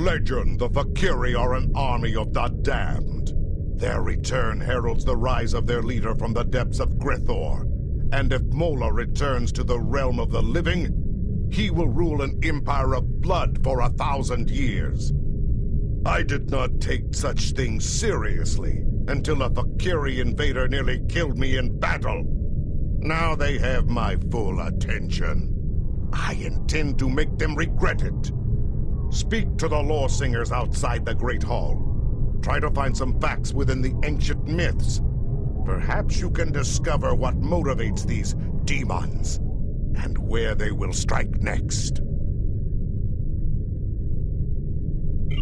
legend, the Fakiri are an army of the damned. Their return heralds the rise of their leader from the depths of Grithor. And if Mola returns to the realm of the living, he will rule an empire of blood for 1,000 years. I did not take such things seriously until a Fakiri invader nearly killed me in battle. Now they have my full attention. I intend to make them regret it. Speak to the law singers outside the Great Hall. Try to find some facts within the ancient myths. Perhaps you can discover what motivates these demons, and where they will strike next.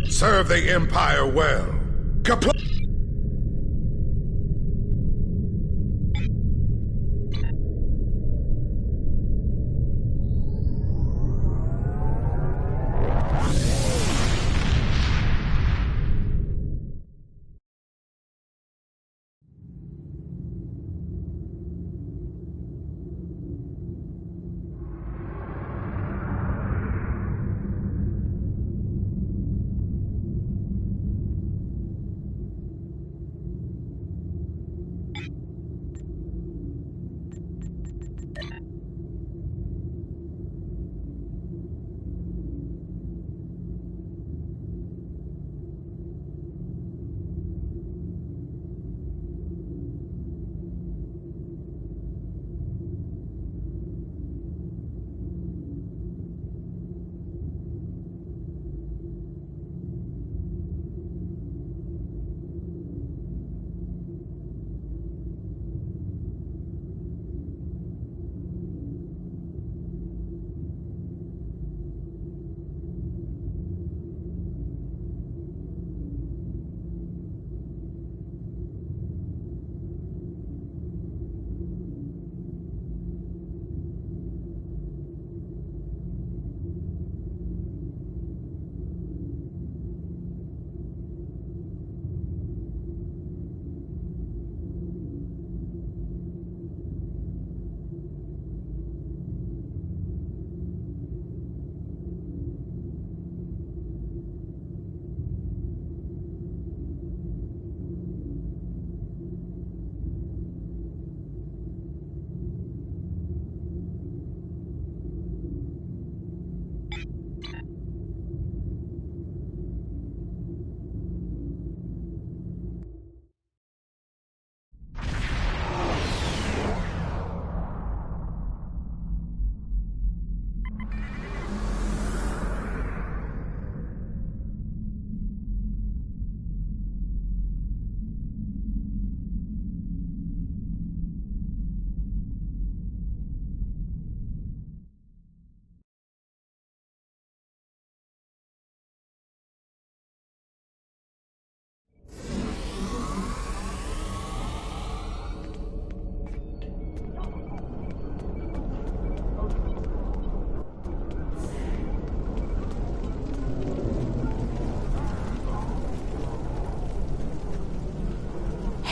Serve the Empire well.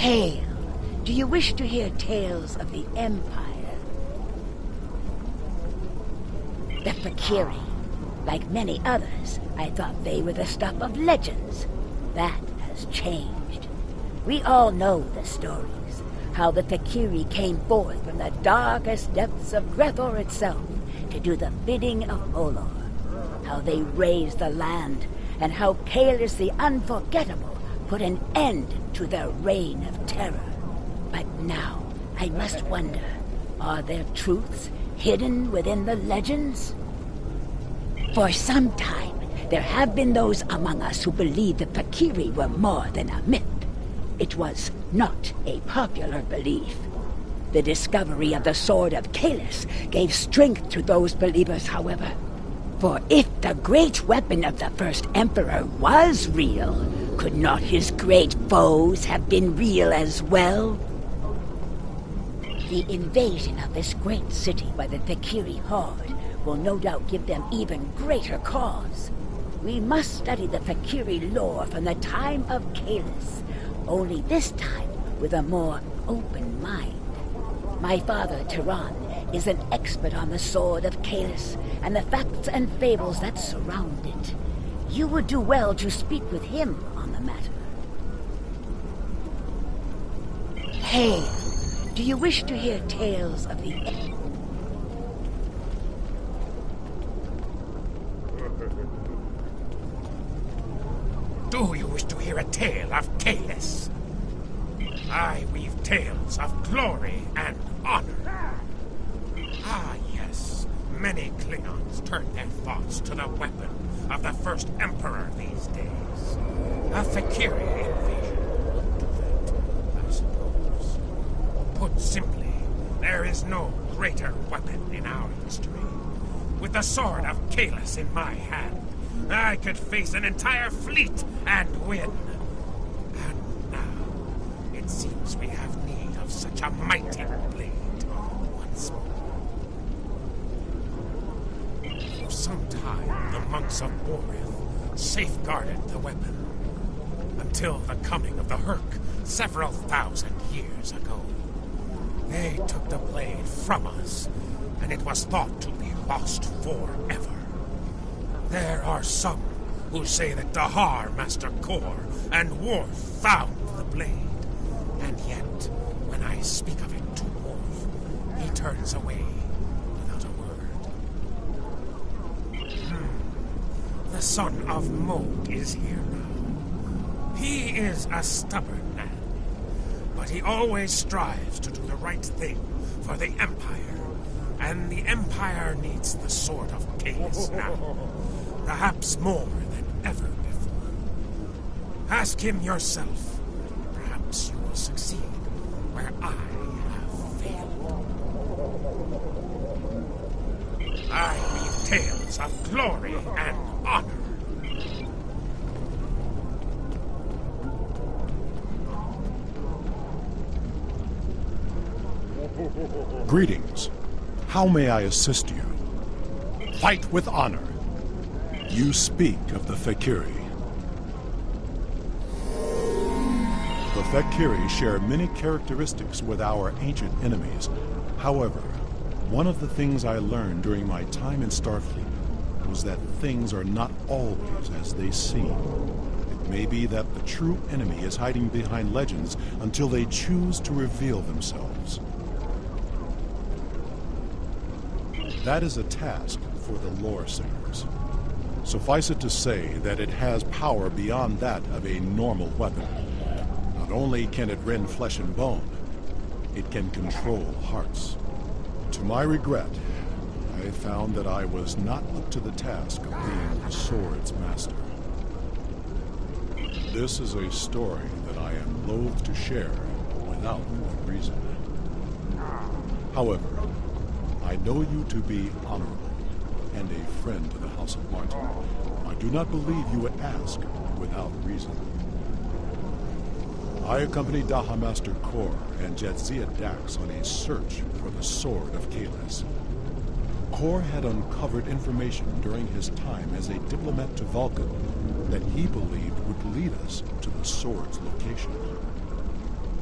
Hail! Do you wish to hear tales of the Empire? The Fakiri. Like many others, I thought they were the stuff of legends. That has changed. We all know the stories. How the Fakiri came forth from the darkest depths of Grethor itself to do the bidding of Olor. How they raised the land, and how Kalis the Unforgettable put an end to their reign of terror. But now, I must wonder, are there truths hidden within the legends? For some time, there have been those among us who believe the Fakiri were more than a myth. It was not a popular belief. The discovery of the Sword of Kalis gave strength to those believers, however. For if the great weapon of the first Emperor was real, could not his great foes have been real as well? The invasion of this great city by the Fakiri horde will no doubt give them even greater cause. We must study the Fakiri lore from the time of Kalis, only this time with a more open mind. My father, Tehran, is an expert on the Sword of Kalis and the facts and fables that surround it. You would do well to speak with him on the matter. Hey, do you wish to hear tales of the... Do you wish to hear a tale of Kalis? I weave tales of glory and honor. Ah, yes. Many Klingons turn their thoughts to the weapon of the first Emperor these days. A Fakiri invasion will do that, I suppose. Put simply, there is no greater weapon in our history. With the sword of Kalis in my hand, I could face an entire fleet and win. And now, it seems we have need of such a mighty blade once more. For some time, the monks of Orith safeguarded the weapon, until the coming of the Herc several thousand years ago. They took the blade from us, and it was thought to be lost forever. There are some who say that Dahar, Master Kor, and Worf found the blade. And yet, when I speak of it to Worf, he turns away without a word. The son of Mode is here now. He is a stubborn man, but he always strives to do the right thing for the Empire. And the Empire needs the sword of Kalis now. Perhaps more than ever before. Ask him yourself. Perhaps you will succeed where I have failed. I weave tales of glory and honor. Greetings. How may I assist you? Fight with honor. You speak of the Fakiri. The Fakiri share many characteristics with our ancient enemies. However, one of the things I learned during my time in Starfleet was that things are not always as they seem. It may be that the true enemy is hiding behind legends until they choose to reveal themselves. That is a task for the lore singers. Suffice it to say that it has power beyond that of a normal weapon. Not only can it rend flesh and bone, it can control hearts. To my regret, I found that I was not up to the task of being the sword's master. This is a story that I am loath to share without good reason. However, I know you to be honorable and a friend to the House of Martin. I do not believe you would ask without reason. I accompanied Daha Master Kor and Jadzia Dax on a search for the Sword of Kalis. Kor had uncovered information during his time as a diplomat to Vulcan that he believed would lead us to the sword's location.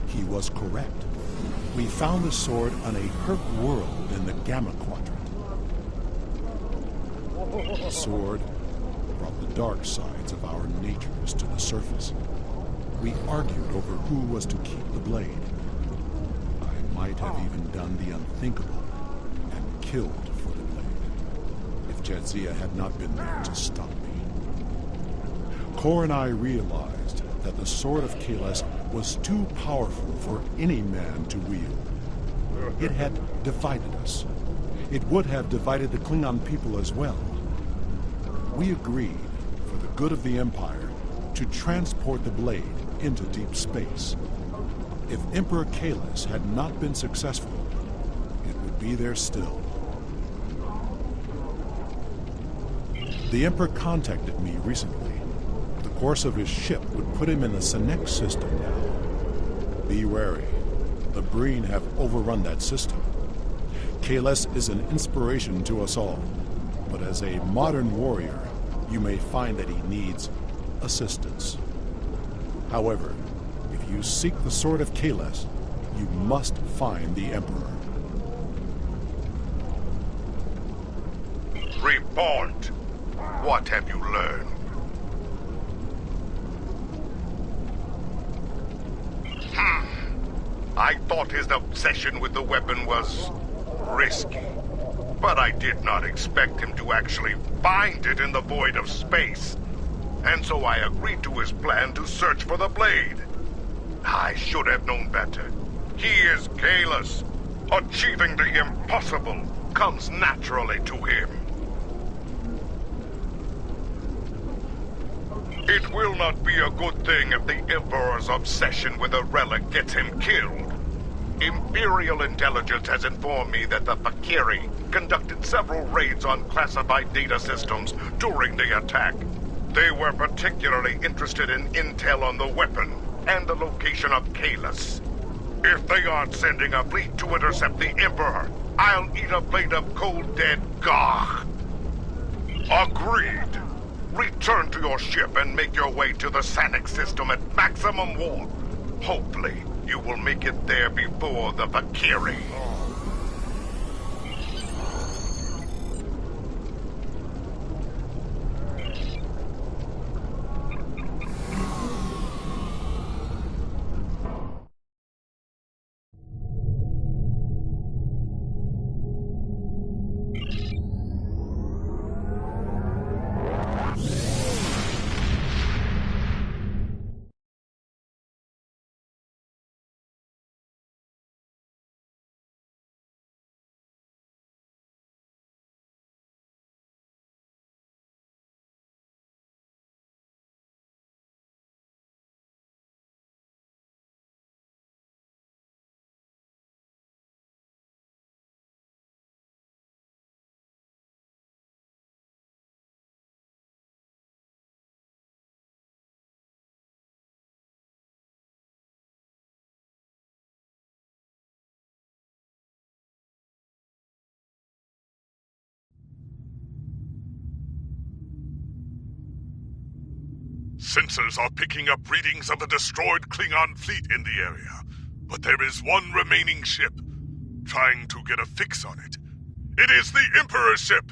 He was correct. We found the sword on a Herc world in the Gamma Quadrant. The sword brought the dark sides of our natures to the surface. We argued over who was to keep the blade. I might have even done the unthinkable and killed for the blade, if Jadzia had not been there to stop me. Kor and I realized that the Sword of Kalis was too powerful for any man to wield. It had divided us. It would have divided the Klingon people as well. We agreed, for the good of the Empire, to transport the blade into deep space. If Emperor Kalis had not been successful, it would be there still. The Emperor contacted me recently. The course of his ship would put him in the Senek system now. Be wary. The Breen have overrun that system. Kalis is an inspiration to us all, but as a modern warrior, you may find that he needs assistance. However, if you seek the Sword of Kalis, you must find the Emperor. Report. What have you learned? I thought his obsession with the weapon was risky, but I did not expect him to actually find it in the void of space. And so I agreed to his plan to search for the blade. I should have known better. He is Kahless. Achieving the impossible comes naturally to him. It will not be a good thing if the Emperor's obsession with a relic gets him killed. Imperial intelligence has informed me that the Fakiri conducted several raids on classified data systems during the attack. They were particularly interested in intel on the weapon and the location of Kahless. If they aren't sending a fleet to intercept the Emperor, I'll eat a plate of cold dead gagh. Agreed. Return to your ship and make your way to the Sanic system at maximum warp. Hopefully, you will make it there before the Fakiri. Sensors are picking up readings of a destroyed Klingon fleet in the area, but there is one remaining ship. Trying to get a fix on it. It is the Emperor's ship!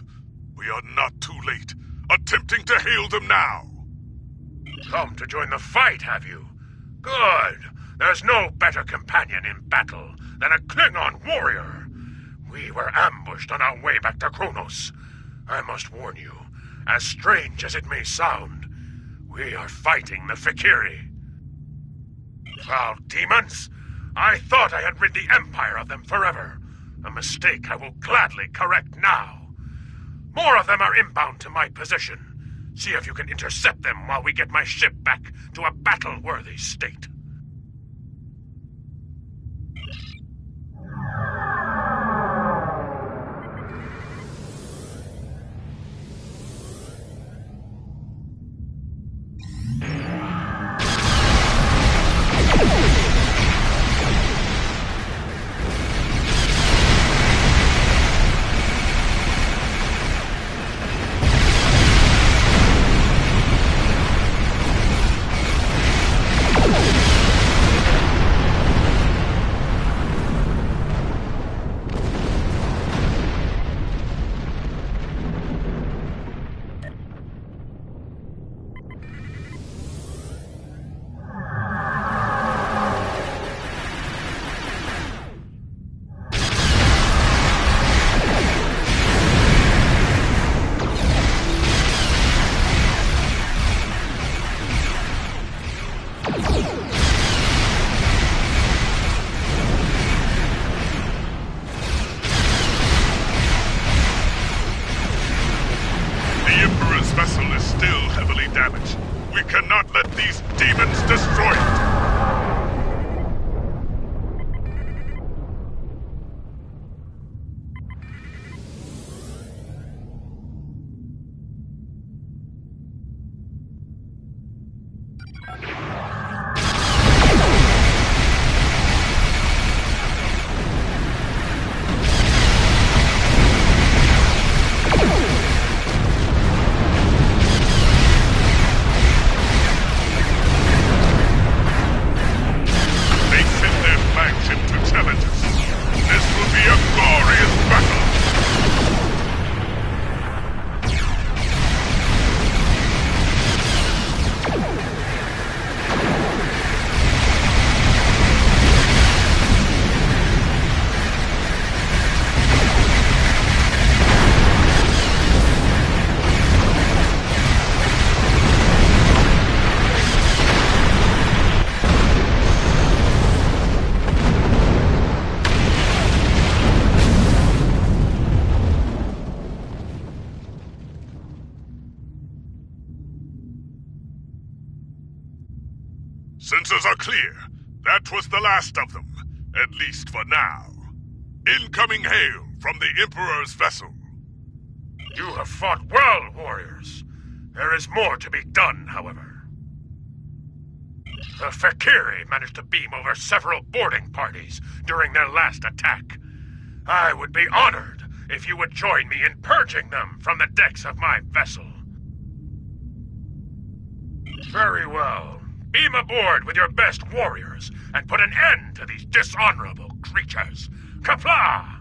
We are not too late. Attempting to hail them now. Come to join the fight, have you? Good. There's no better companion in battle than a Klingon warrior. We were ambushed on our way back to Kronos. I must warn you, as strange as it may sound, we are fighting the Fakiri. Foul demons! I thought I had rid the Empire of them forever. A mistake I will gladly correct now. More of them are inbound to my position. See if you can intercept them while we get my ship back to a battle-worthy state. Sensors are clear. That was the last of them, at least for now. Incoming hail from the Emperor's vessel. You have fought well, warriors. There is more to be done, however. The Fakiri managed to beam over several boarding parties during their last attack. I would be honored if you would join me in purging them from the decks of my vessel. Very well. Beam aboard with your best warriors and put an end to these dishonorable creatures. Kapla!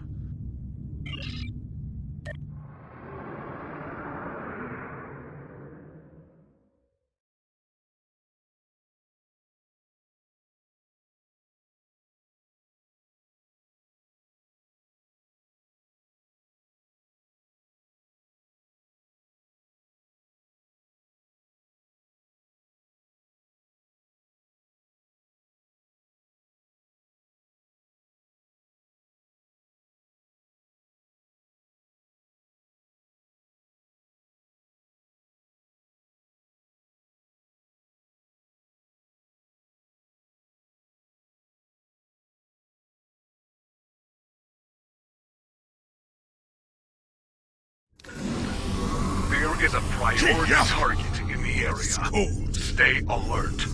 There is a priority target in the area. It's cold. Stay alert.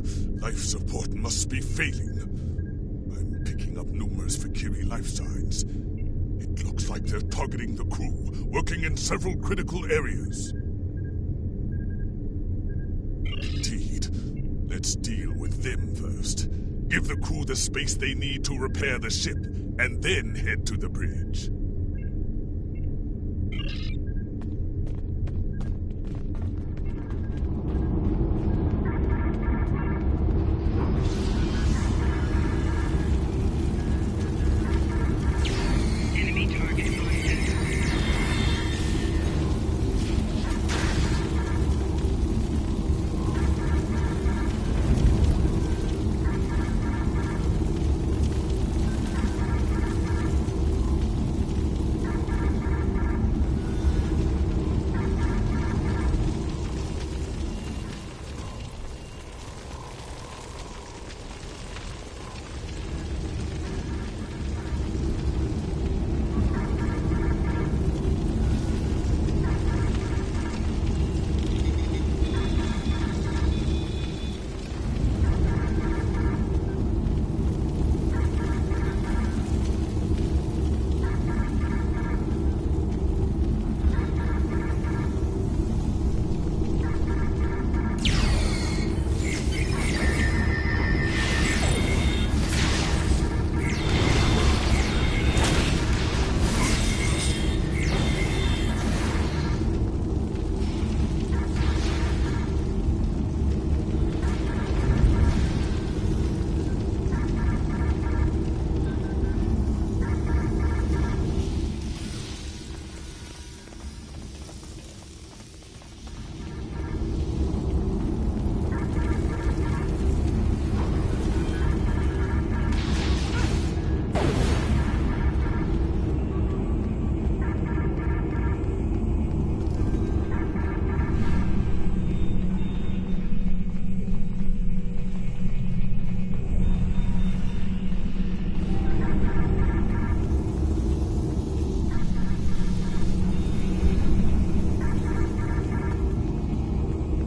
Life support must be failing. I'm picking up numerous Fakiri life signs. It looks like they're targeting the crew, working in several critical areas. Indeed. Let's deal with them first. Give the crew the space they need to repair the ship, and then head to the bridge.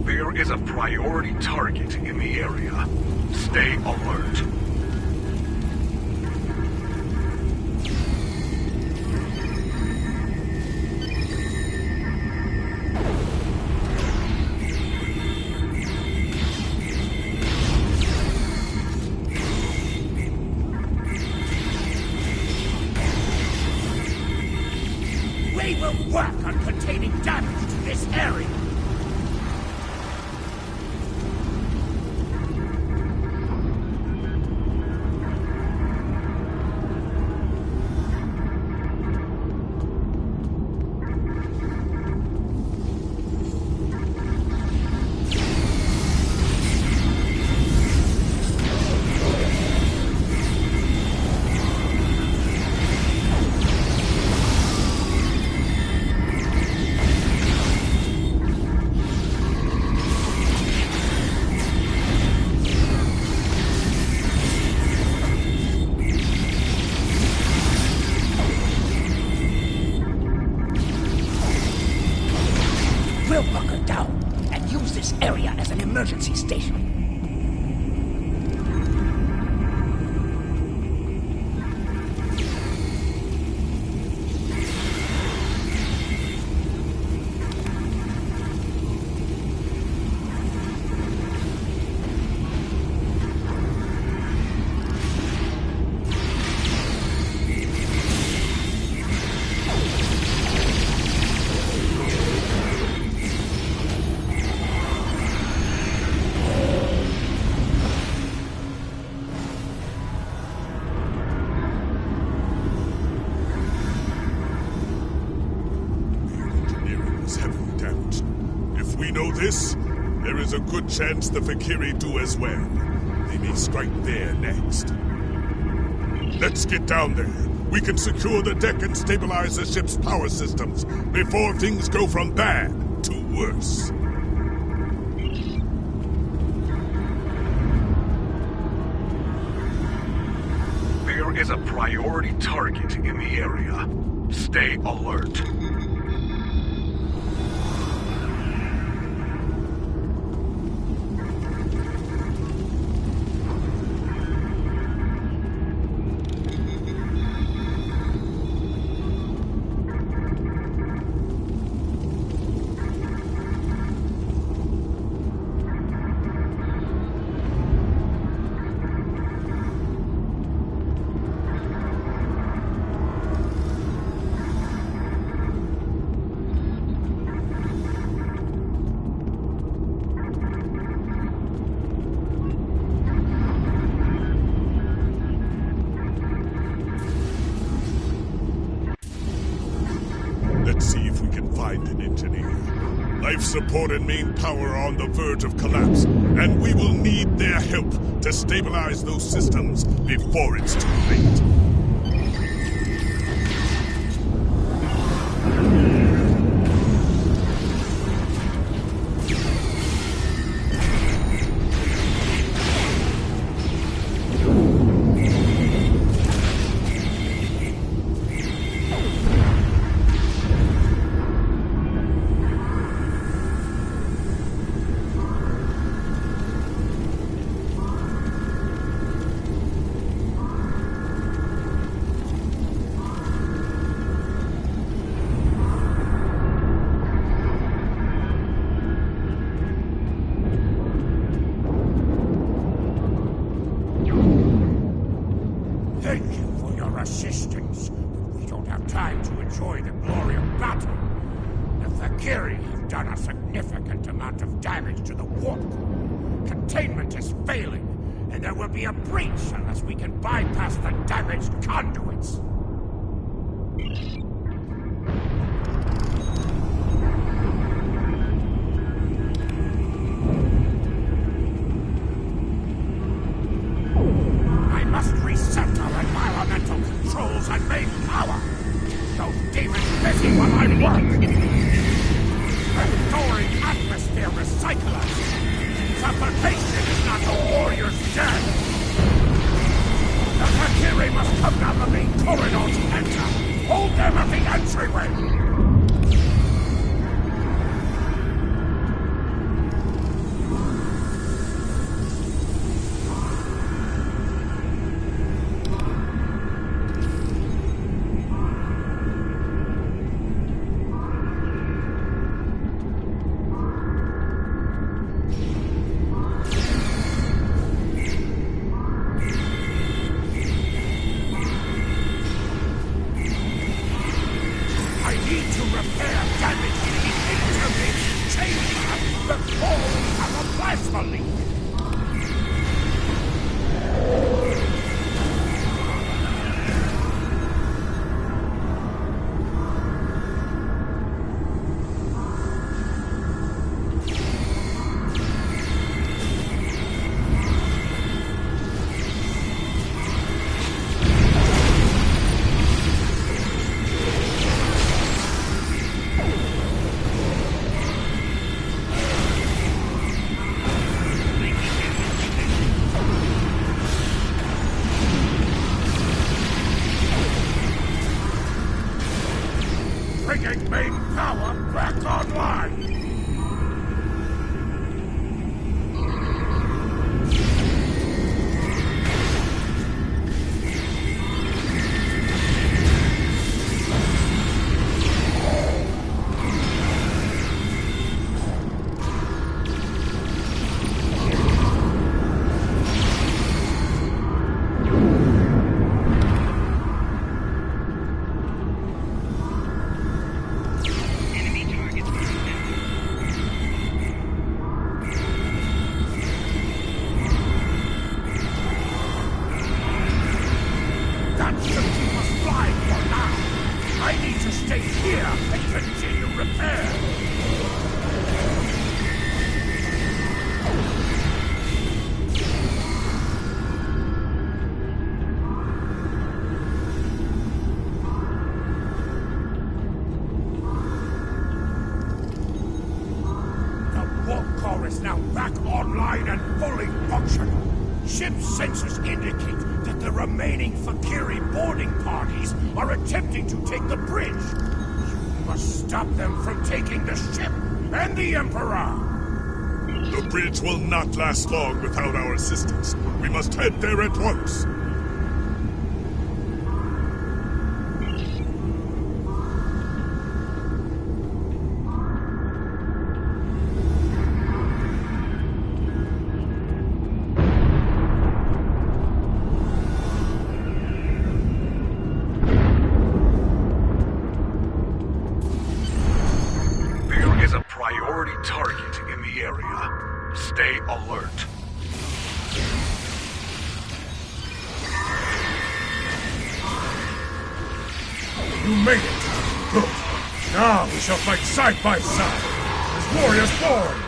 There is a priority target in the area. Stay alert. We will work on containing damage to this area. this, there is a good chance the Fakiri do as well. They may strike there next. Let's get down there. We can secure the deck and stabilize the ship's power systems before things go from bad to worse. There is a priority target in the area. Stay alert. Let's see if we can find an engineer. Life support and main power are on the verge of collapse, and we will need their help to stabilize those systems before it's too late. Thank you for your assistance, but we don't have time to enjoy the glory of battle. The Fakiri have done a significant amount of damage to the warp core. Containment is failing, and there will be a breach unless we can bypass the damaged conduits. I must reset our environmental controls and main power. Those demons busy while I work. Restoring atmosphere recyclers. Suffocation is not a warrior's death. The Fakiri must come down the main corridor to enter. Hold them at the entryway. Bringing main power back online! sensors indicate that the remaining Fakiri boarding parties are attempting to take the bridge. You must stop them from taking the ship and the Emperor! The bridge will not last long without our assistance. We must head there at once. Priority target in the area. Stay alert. You made it! Good. Now we shall fight side by side, as warriors born!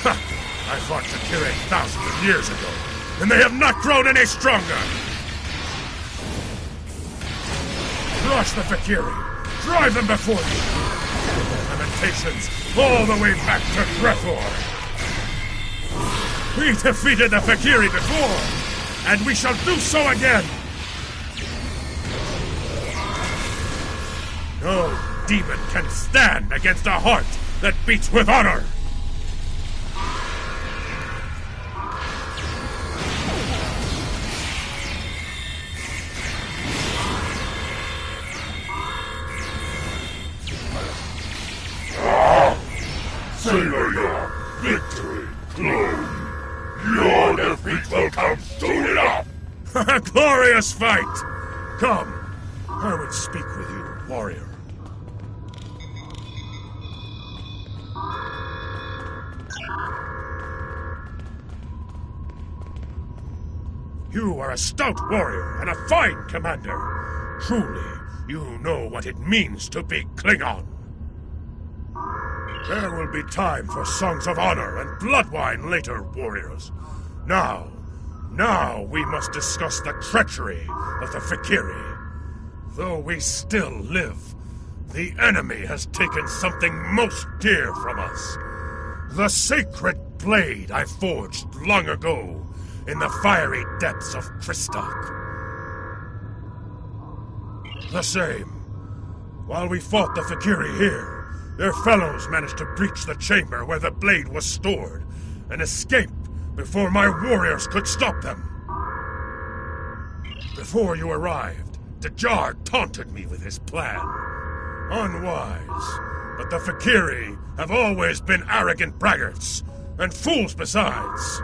Ha! I fought Fakiri thousands of years ago, and they have not grown any stronger! Crush the Fakiri! Drive them before you! Limitations all the way back to Grethor! We defeated the Fakiri before, and we shall do so again! No demon can stand against a heart that beats with honor! Savor your victory, clone! Your defeat will come soon enough! A glorious fight! Come, I would speak with you, warrior. You are a stout warrior and a fine commander. Truly, you know what it means to be Klingon. There will be time for songs of honor and blood wine later, warriors. Now we must discuss the treachery of the Fakiri. Though we still live, the enemy has taken something most dear from us. The sacred blade I forged long ago in the fiery depths of Christok. The same. While we fought the Fakiri here, their fellows managed to breach the chamber where the blade was stored and escape before my warriors could stop them. Before you arrived, Dajar taunted me with his plan. Unwise, but the Fakiri have always been arrogant braggarts, and fools besides.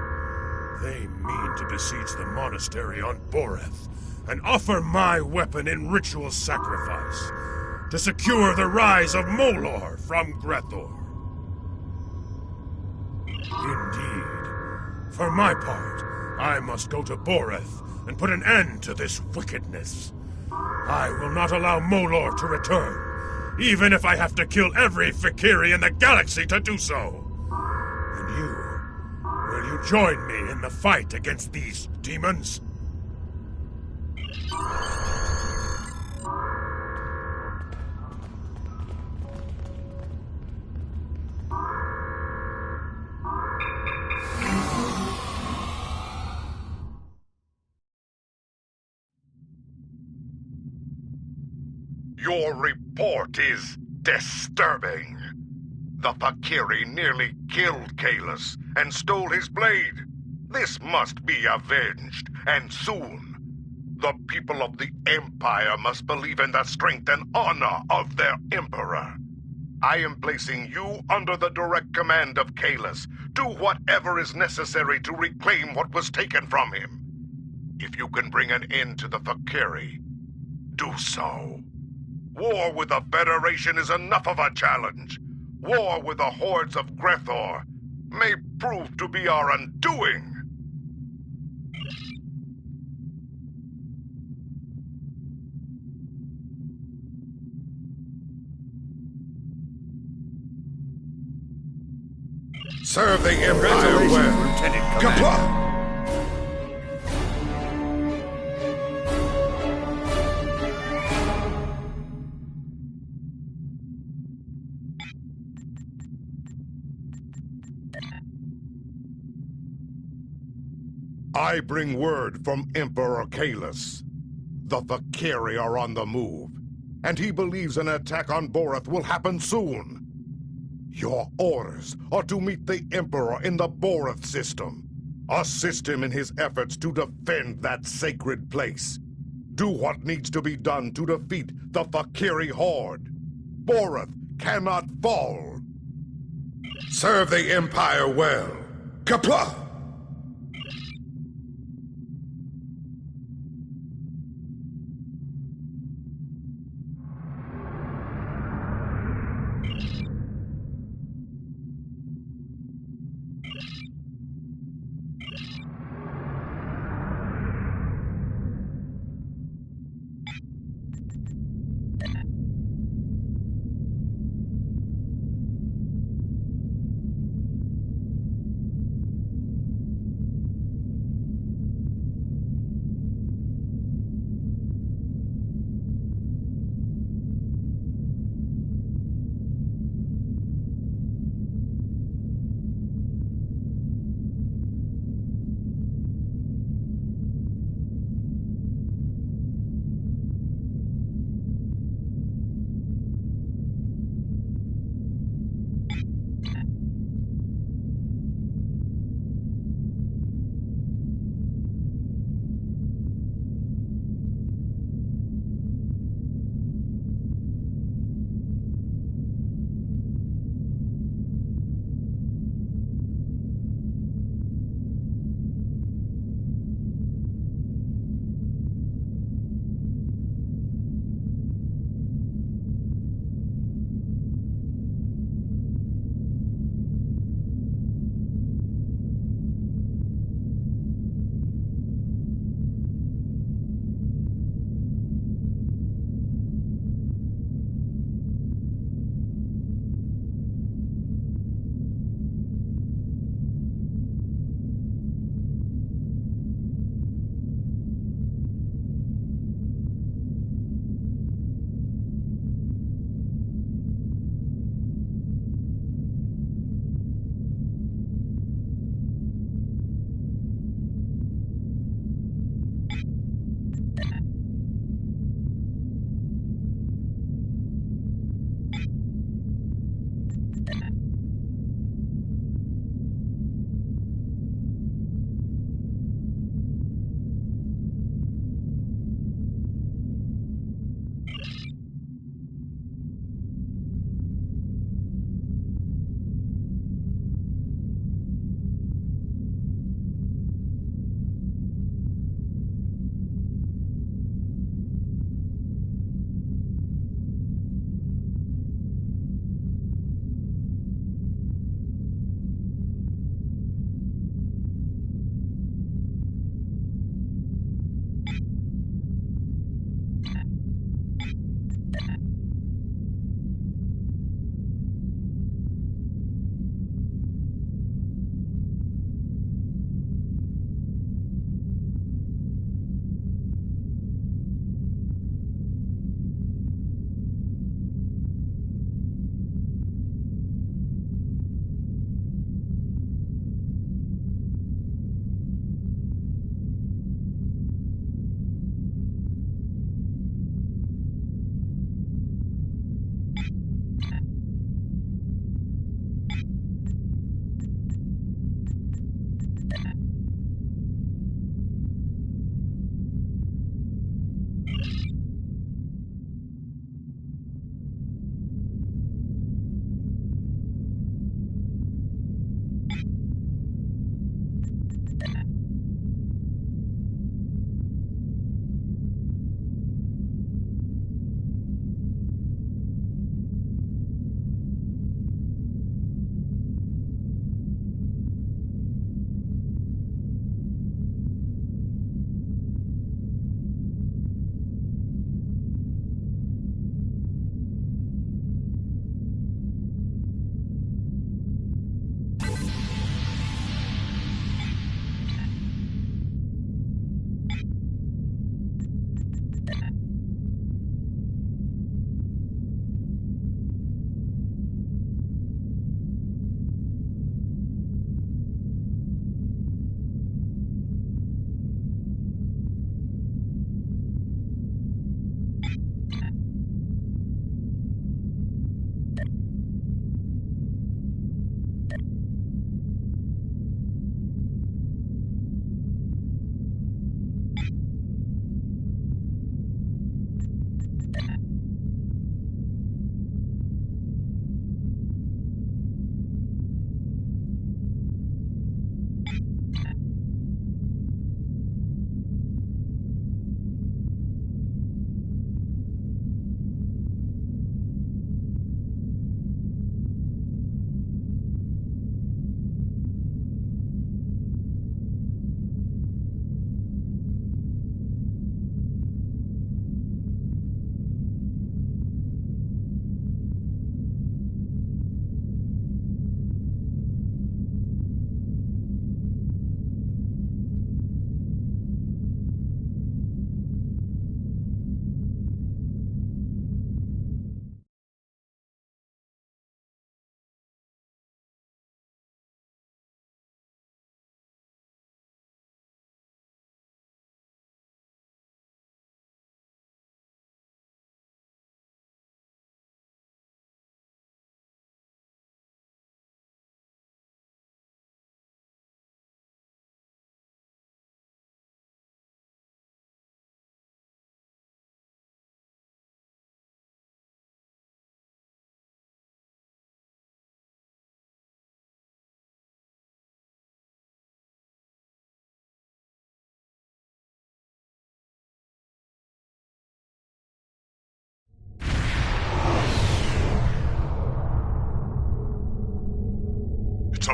They mean to besiege the monastery on Boreth and offer my weapon in ritual sacrifice to secure the rise of Molor from Grethor. Indeed. For my part, I must go to Boreth and put an end to this wickedness. I will not allow Molor to return, even if I have to kill every Fakiri in the galaxy to do so. And you, will you join me in the fight against these demons? Your report is disturbing. The Fakiri nearly killed Kahless and stole his blade. This must be avenged, and soon. The people of the Empire must believe in the strength and honor of their Emperor. I am placing you under the direct command of Kahless. Do whatever is necessary to reclaim what was taken from him. If you can bring an end to the Fakiri, do so. War with the Federation is enough of a challenge. War with the hordes of Grethor may prove to be our undoing. Serve the Empire well, Lieutenant Commander. I bring word from Emperor Kahless. The Fakiri are on the move, and he believes an attack on Boreth will happen soon. Your orders are to meet the Emperor in the Boreth system. Assist him in his efforts to defend that sacred place. Do what needs to be done to defeat the Fakiri horde. Boreth cannot fall. Serve the Empire well. Kapla!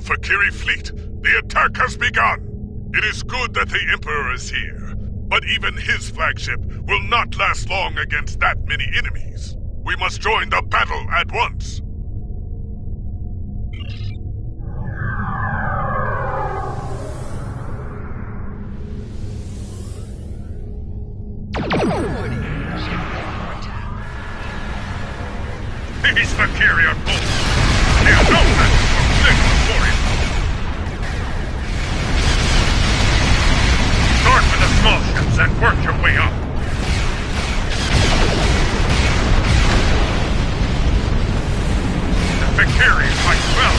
the Fakiri fleet! The attack has begun! It is good that the Emperor is here, but even his flagship will not last long against that many enemies. We must join the battle at once! These Fakiri are bold! They are no match for Klingon warriors! Start with the small ships and work your way up! The Fakiri fight well!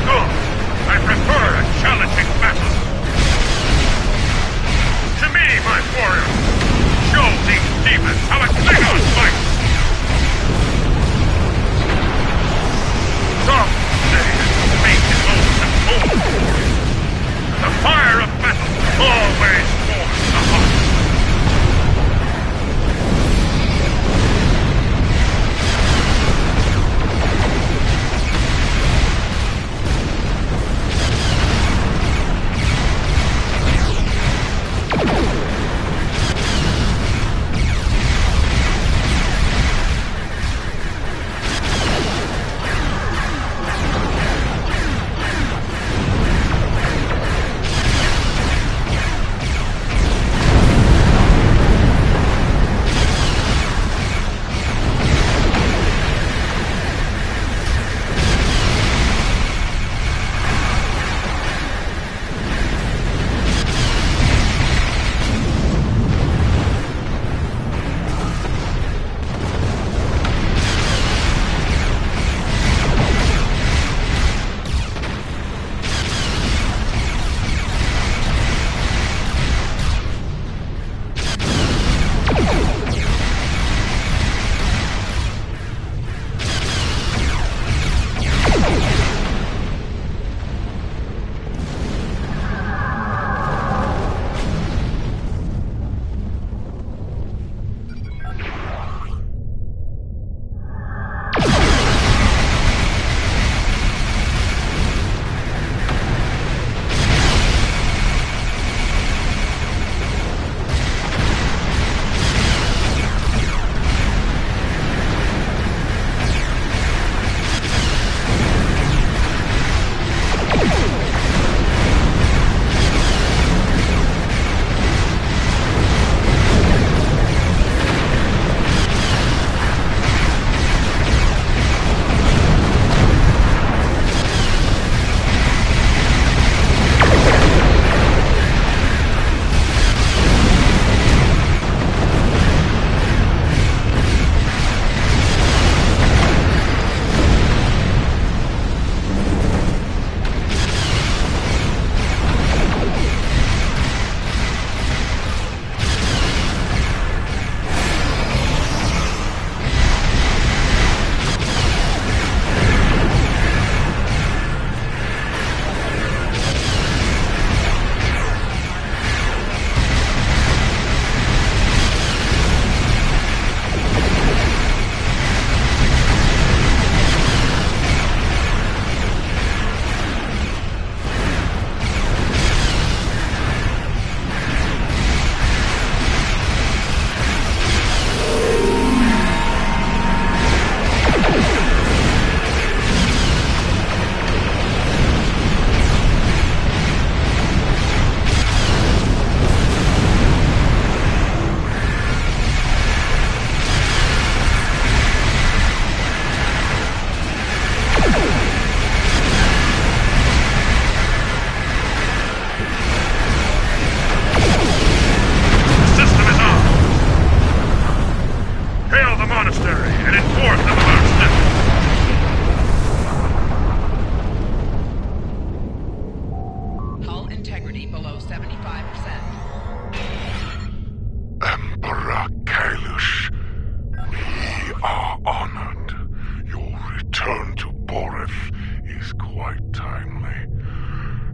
Good! I prefer a challenging battle! To me, my warriors! Show these demons how a Klingon fights! Some say that fate is old and cold. The fire of battle always warms the heart.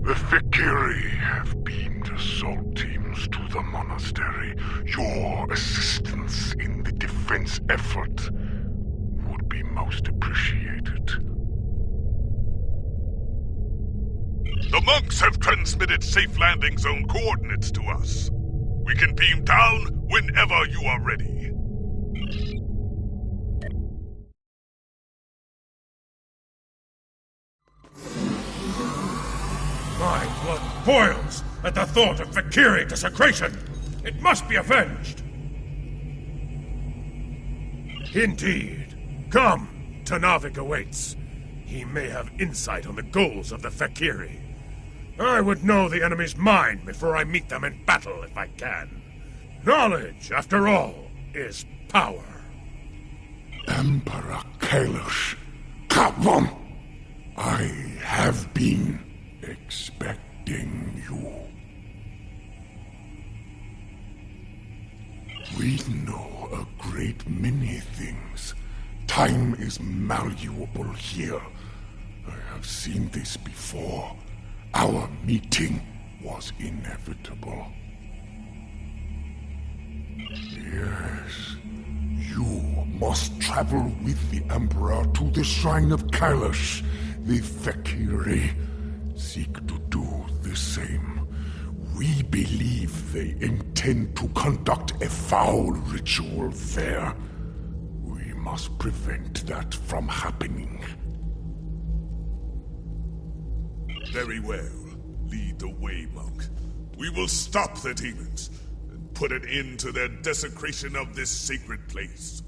The Fakiri have beamed assault teams to the monastery. Your assistance in the defense effort would be most appreciated. The monks have transmitted safe landing zone coordinates to us. We can beam down whenever you are ready. My blood boils at the thought of Valkyrie desecration. It must be avenged. Indeed. Come, Tanavik awaits. He may have insight on the goals of the Valkyrie. I would know the enemy's mind before I meet them in battle if I can. Knowledge, after all, is power. Emperor Kailash, come on! I have been expecting you. We know a great many things. Time is malleable here. I have seen this before. Our meeting was inevitable. Yes, you must travel with the Emperor to the Shrine of Kailash. The Valkyrie seek to do the same. We believe they intend to conduct a foul ritual there. We must prevent that from happening. Very well. Lead the way, monk. We will stop the demons and put an end to their desecration of this sacred place.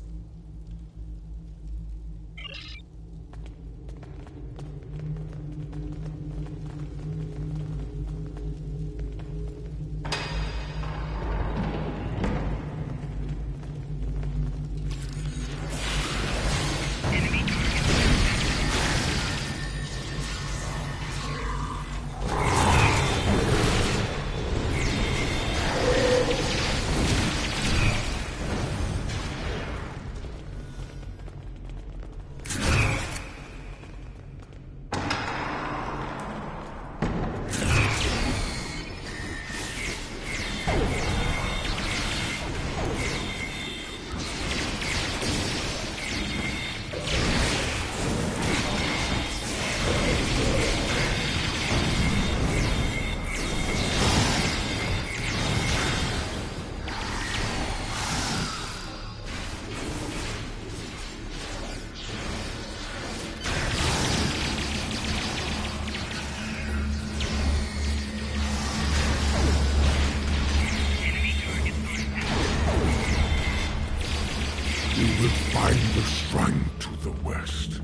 We will find the shrine to the west.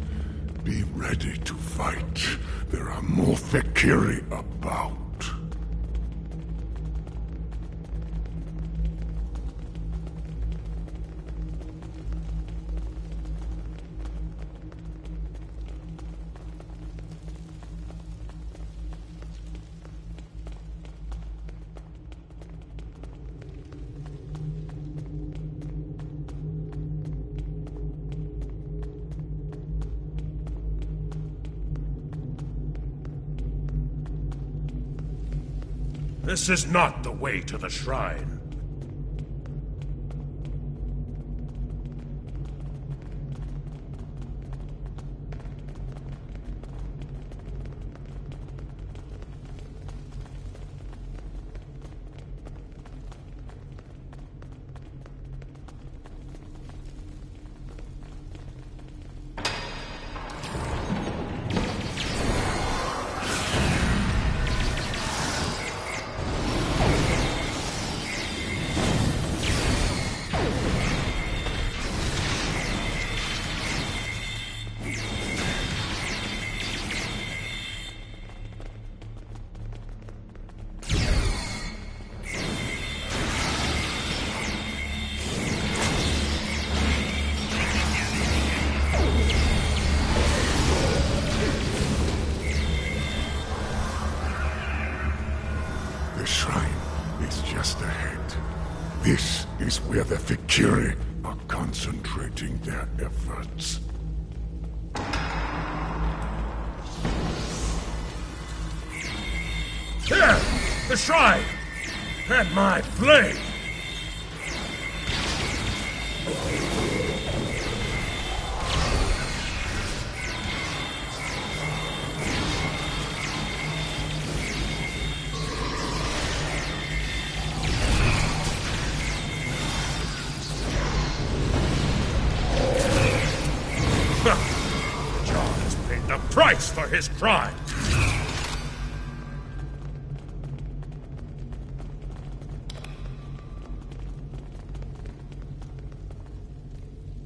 Be ready to fight. There are more Valkyrie about. This is not the way to the shrine. The shrine is just ahead. This is where the Valkyrie are concentrating their efforts. There! The shrine! And my blade! his crime.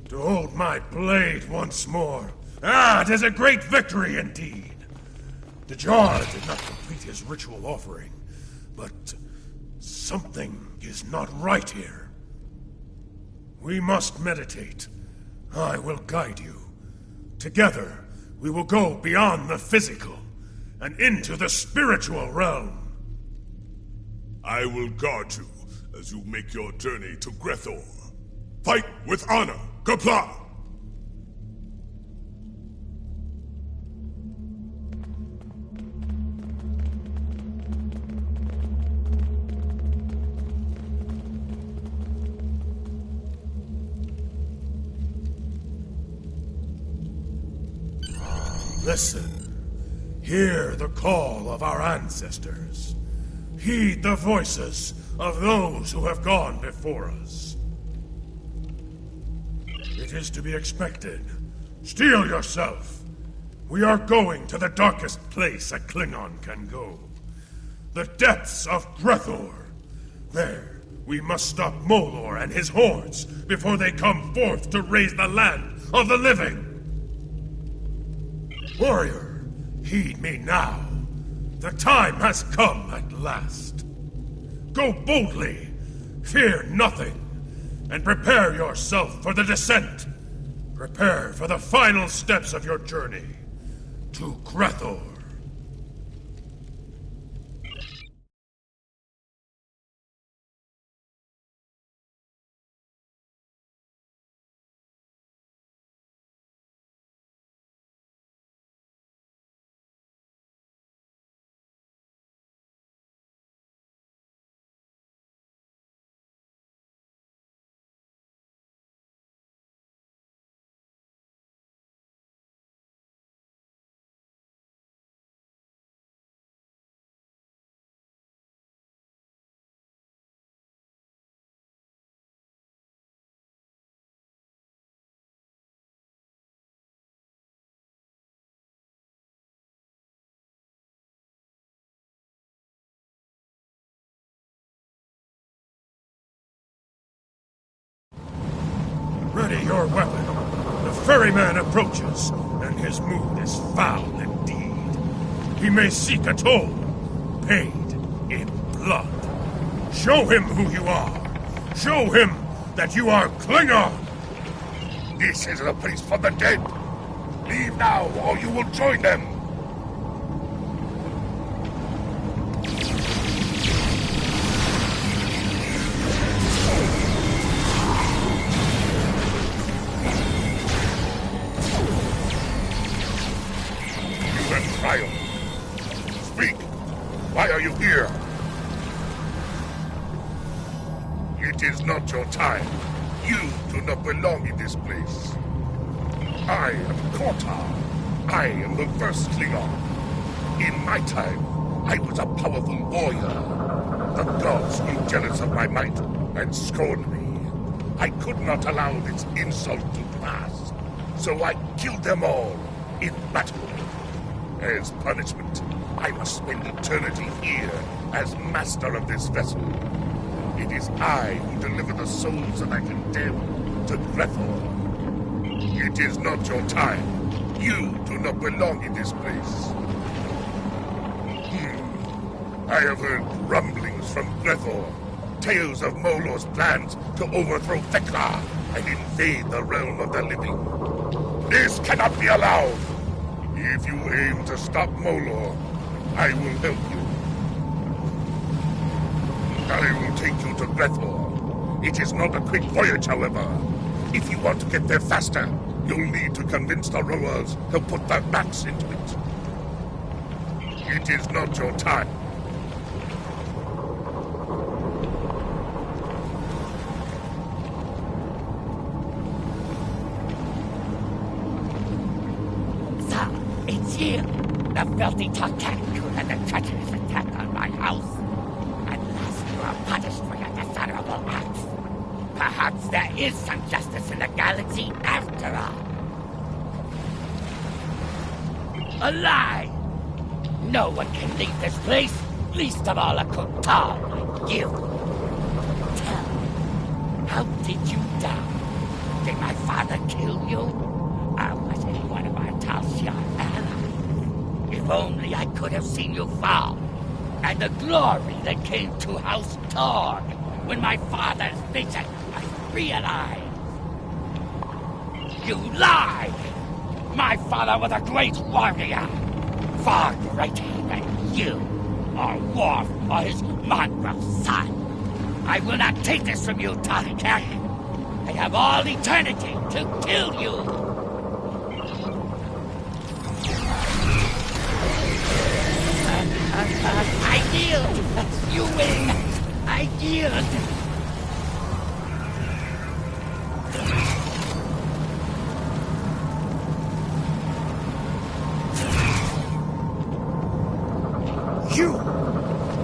To hold my blade once more. Ah, 'tis a great victory indeed. The jar did not complete his ritual offering, but something is not right here. We must meditate. I will guide you. Together, we will go beyond the physical and into the spiritual realm. I will guard you as you make your journey to Grethor. Fight with honor, Kapla! Listen. Hear the call of our ancestors. Heed the voices of those who have gone before us. It is to be expected. Steel yourself. We are going to the darkest place a Klingon can go. The depths of Grethor. There, we must stop Molor and his hordes before they come forth to raise the land of the living. Warrior, heed me now. The time has come at last. Go boldly, fear nothing, and prepare yourself for the descent. Prepare for the final steps of your journey to Grethor. Ready your weapon. The ferryman approaches, and his mood is foul indeed. He may seek a toll, paid in blood. Show him who you are. Show him that you are Klingon. This is a place for the dead. Leave now, or you will join them. Speak! Why are you here? It is not your time. You do not belong in this place. I am Kortar. I am the first Klingon. In my time, I was a powerful warrior. The gods grew jealous of my might and scorned me. I could not allow this insult to pass, so I killed them all in battle. As punishment, I must spend eternity here as master of this vessel. It is I who deliver the souls of the condemned to Grethor. It is not your time. You do not belong in this place. I have heard rumblings from Grethor, tales of Molor's plans to overthrow Thekla and invade the realm of the living. This cannot be allowed. If you aim to stop Molor, I will help you. I will take you to Grethor. It is not a quick voyage, however. If you want to get there faster, you'll need to convince the rowers to put their backs into it. It is not your time. The filthy Tartanic and the treacherous attack on my house. At last you are punished for your dishonorable acts. Perhaps there is some justice in the galaxy after all. alive! No one can leave this place, least of all a Kotal like you. Tell me, how did you die? Did my father kill you? Or was it one of our Tal'Shiar allies? If only I could have seen you fall, and the glory that came to House Torg when my father's vision was realized. You lied! My father was a great warrior, far greater than you, or Worf, or his mongrel son. I will not take this from you, Tahikak. I have all eternity to kill you. I yield. You win. I yield.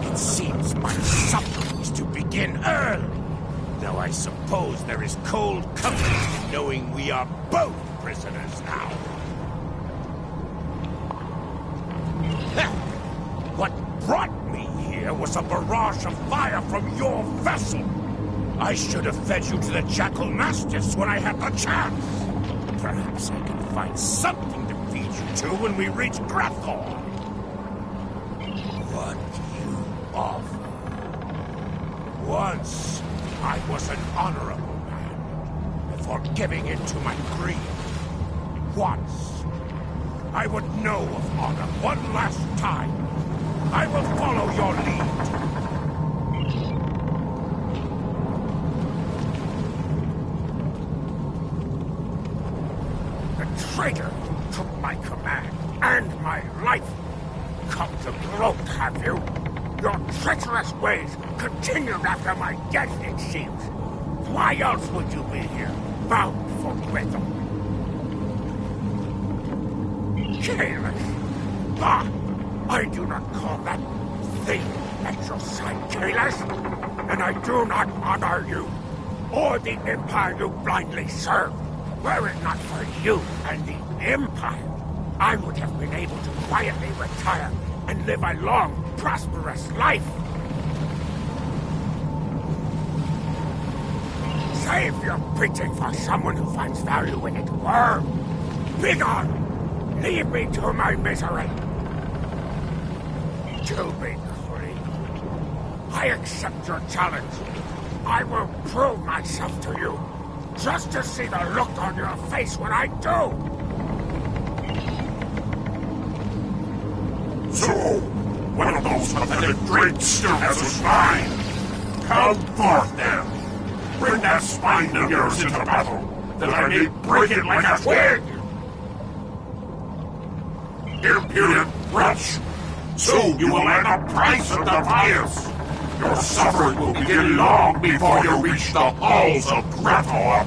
It seems my suffering is to begin early. Though I suppose there is cold comfort in knowing we are both prisoners now. What brought me here was a barrage of fire from your vessel. I should have fed you to the Jackal Mastiffs when I had the chance. Perhaps I can find something to feed you to when we reach Grethor. What you offer. Once, I was an honorable man, before giving in to my greed. Once, I would know of honor one last time. I will follow your lead. The traitor took my command and my life. Come to gloat, have you? Your treacherous ways continued after my death, it seems. Why else would you be here, bound for Grethor? Kahless! Ah! I do not call that thing at your side, Kahless! And I do not honor you, or the Empire you blindly serve. Were it not for you and the Empire, I would have been able to quietly retire and live a long, prosperous life. Save your preaching for someone who finds value in it, worm. Begone! Leave me to my misery. To be free. I accept your challenge. I will prove myself to you, just to see the look on your face when I do. So, one of those pathetic drakes still has a spine. Come forth, then. Bring that spine of yours into battle, that I may break it like a twig. Impudent wretch! Soon you will learn the price of defiance. Your suffering will begin long before you reach the halls of Grethor.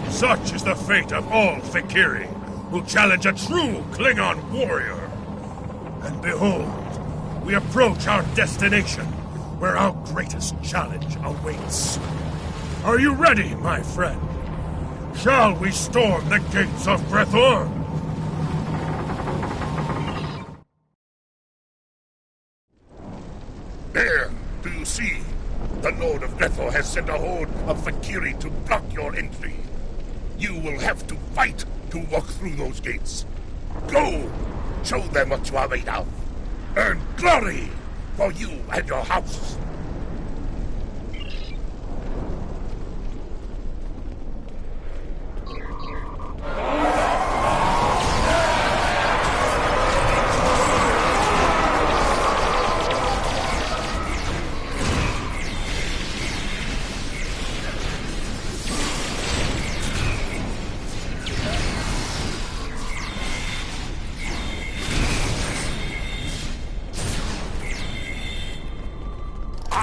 Such is the fate of all Fikiri who challenge a true Klingon warrior. And behold, we approach our destination, where our greatest challenge awaits. Are you ready, my friend? Shall we storm the gates of Grethor? There, do you see? The Lord of Grethor has sent a horde of Fikiri to block your entry. You will have to fight to walk through those gates. Go! Show them what you are made of. Earn glory for you and your house.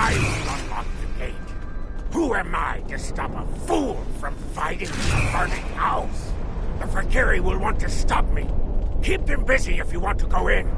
I will unlock the gate. Who am I to stop a fool from fighting a burning house? The Fakiri will want to stop me. Keep them busy if you want to go in.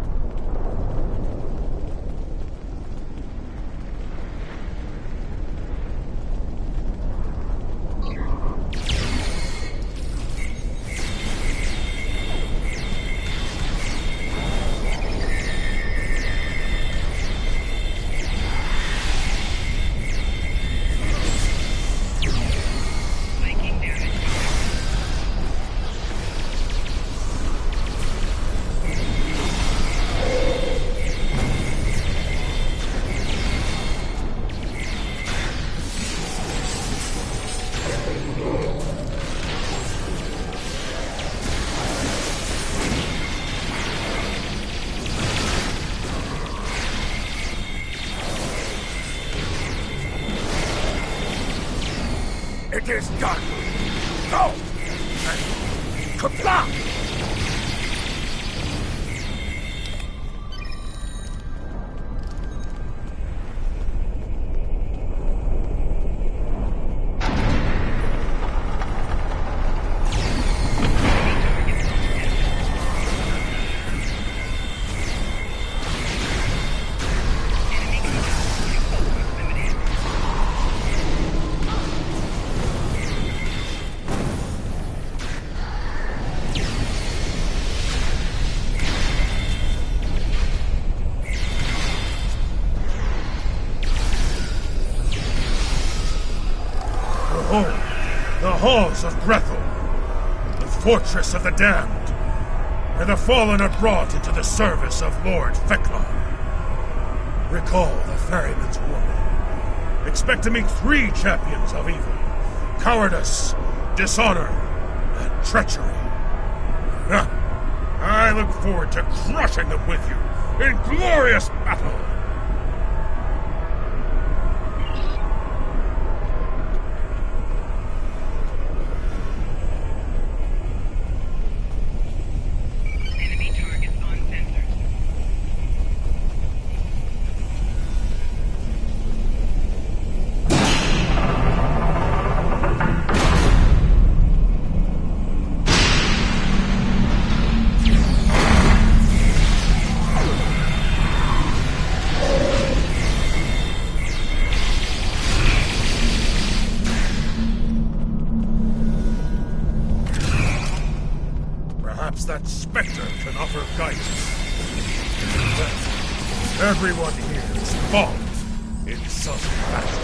It is done. Go! And kablam! The halls of Grethel, the fortress of the damned, where the fallen are brought into the service of Lord Feklar. Recall the ferryman's warning. Expect to meet 3 champions of evil: cowardice, dishonor, and treachery. I look forward to crushing them with you in glorious battle. Perhaps that specter can offer guidance. Well, everyone here is involved in some battle.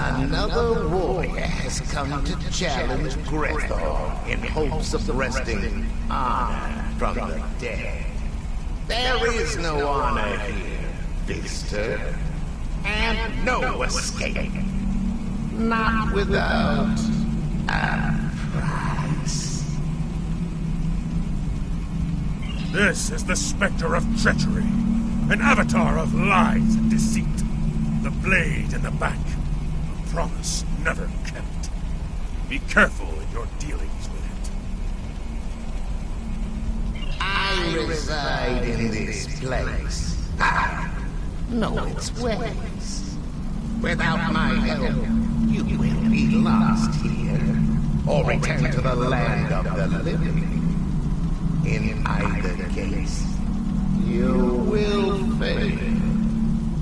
Another warrior has come to challenge Grethel in hopes of wresting honor from the dead. There is no honor here, visitor, and no escape. Not without a price. This is the specter of treachery, an avatar of lies and deceit. The blade in the back. Promise never kept. Be careful in your dealings with it. I reside in this place. I know its ways. Without my help, you will be lost here, or return to the land of the living. In either case, you will fail.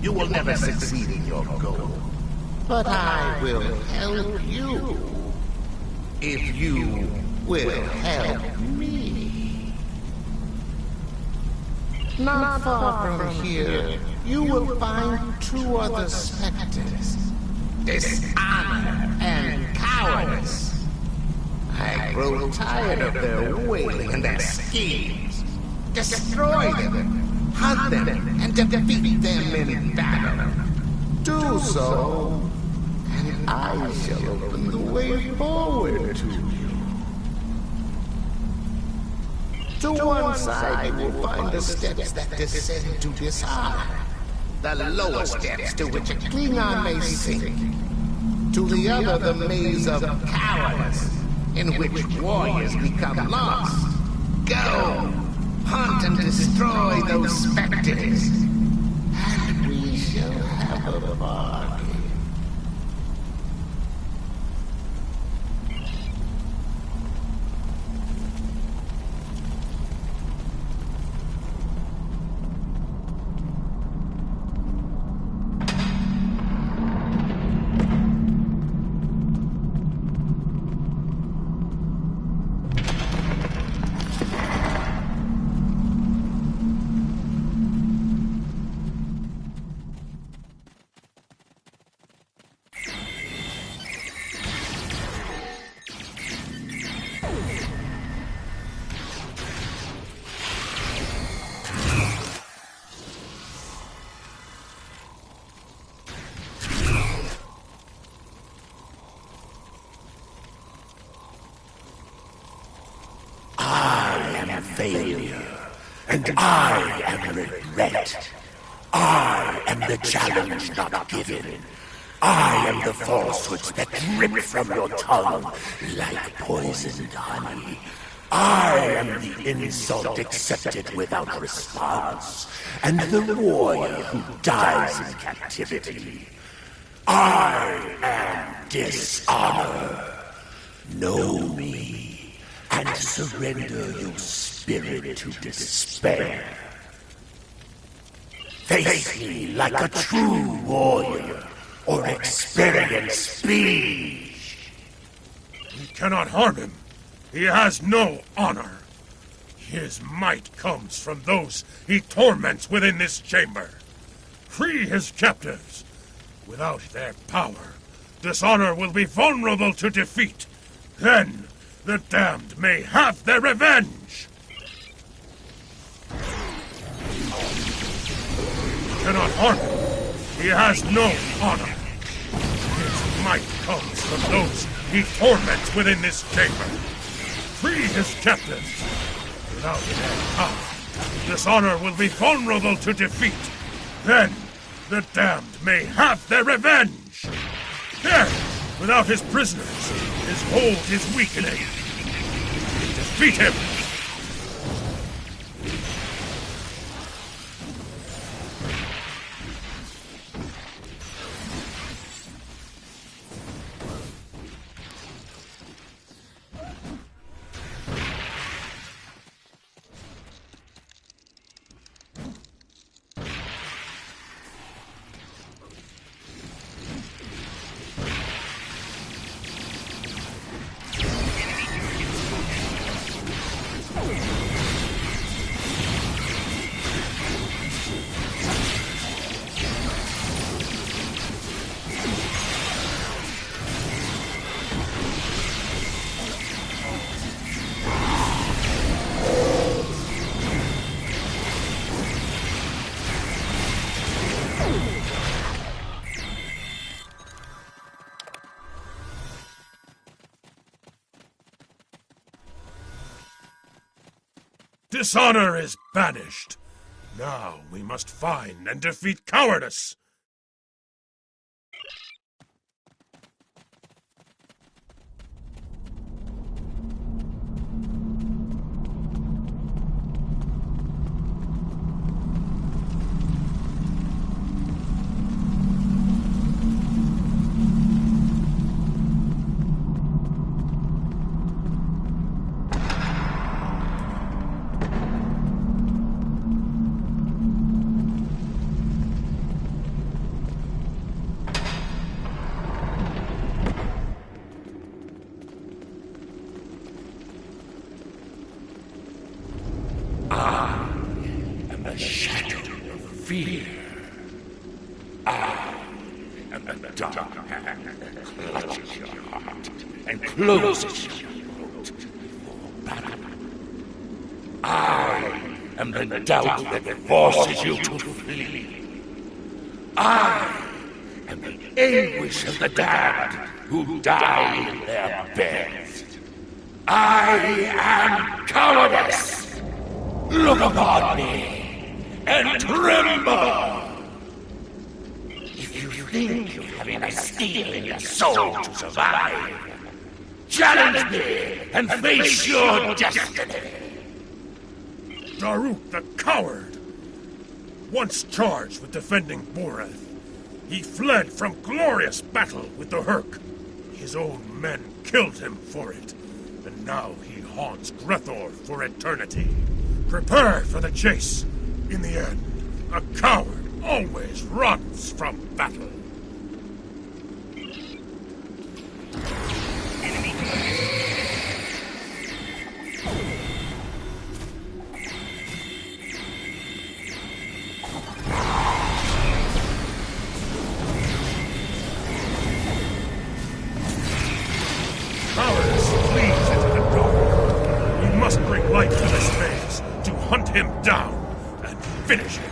You will never succeed in your goal. But I will help you, if you will help me. Not far from here, you will find 2 other specters. Dishonor and cowardice. I grow tired of their wailing and their schemes. Destroy them, hunt them, and defeat them in battle. Do so, and I shall open the way forward to you. To one side, you will find the steps that descend to dishonor. The lower steps to which a Klingon may sink. To the other, the maze of cowardice, in which warriors become lost. Go! Hunt and destroy those specters, and we shall have a bargain. Failure, and I am regret. I am the challenge not given. I am the falsehoods that drip from your tongue like poisoned honey. I am the insult accepted without response, and the warrior who dies in captivity. I am dishonor. Know me, and surrender your spirit to despair. Face me like a true warrior, or experience speed. We cannot harm him. He has no honor. His might comes from those he torments within this chamber. Free his captives. Without their power, dishonor will be vulnerable to defeat. Then the damned may have their revenge. Cannot harm him. He has no honor. His might comes from those he torments within this chamber. Free his captives. Without their power, dishonor will be vulnerable to defeat. Then the damned may have their revenge. There, without his prisoners, his hold is weakening. Defeat him. Dishonor is banished. Now we must find and defeat cowardice. Fear. I am the dark hand that clutches your heart and closes your throat before battle. I am the doubt that forces you to flee. I am the anguish of the damned who die in their beds. I am cowardice. Look upon me and tremble! If you think you have enough steel in your soul to survive, challenge me and face your destiny! Daruk the coward! Once charged with defending Boreth, he fled from glorious battle with the Hurk. His own men killed him for it, and now he haunts Grethor for eternity. Prepare for the chase. In the end, a coward always runs from battle. Cowardice flees into the dark. We must bring light to this maze to hunt him down and finish him.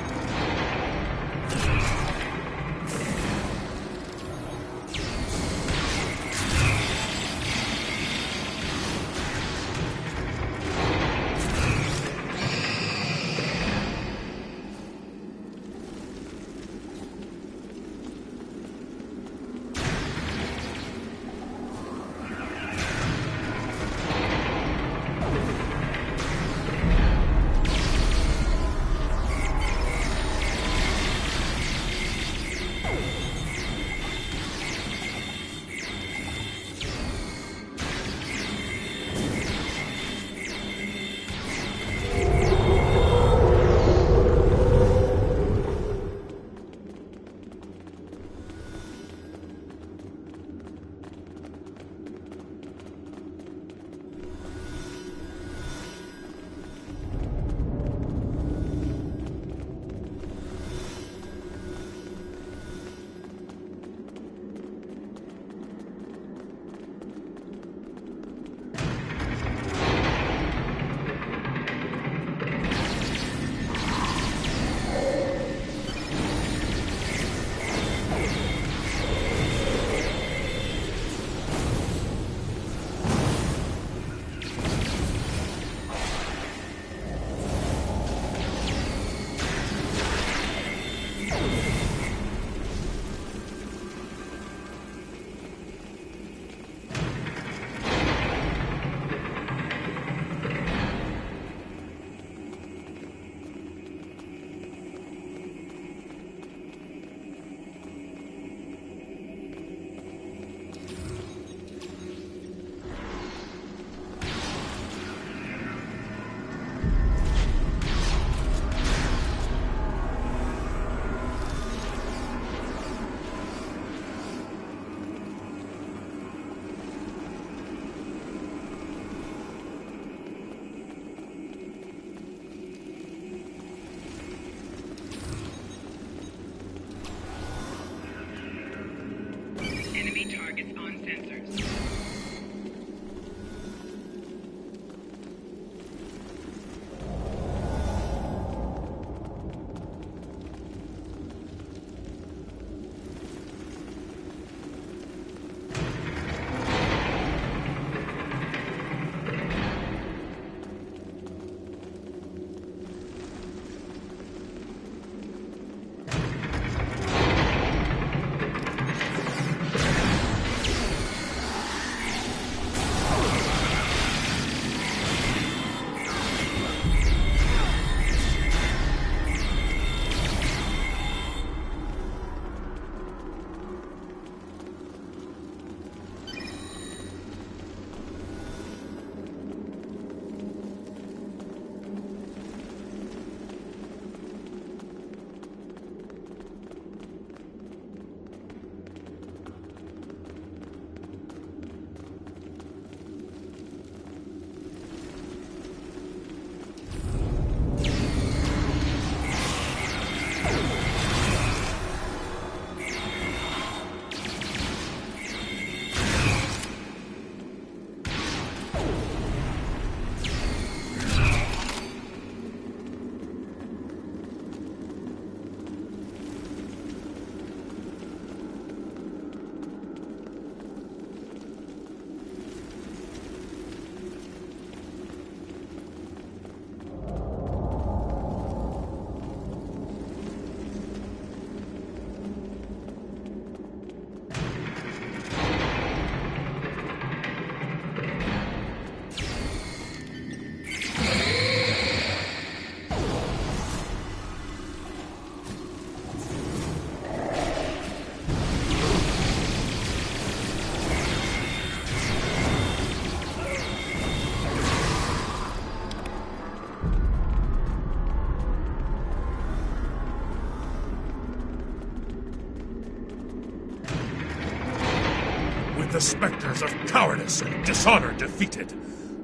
the specters of cowardice and dishonor defeated,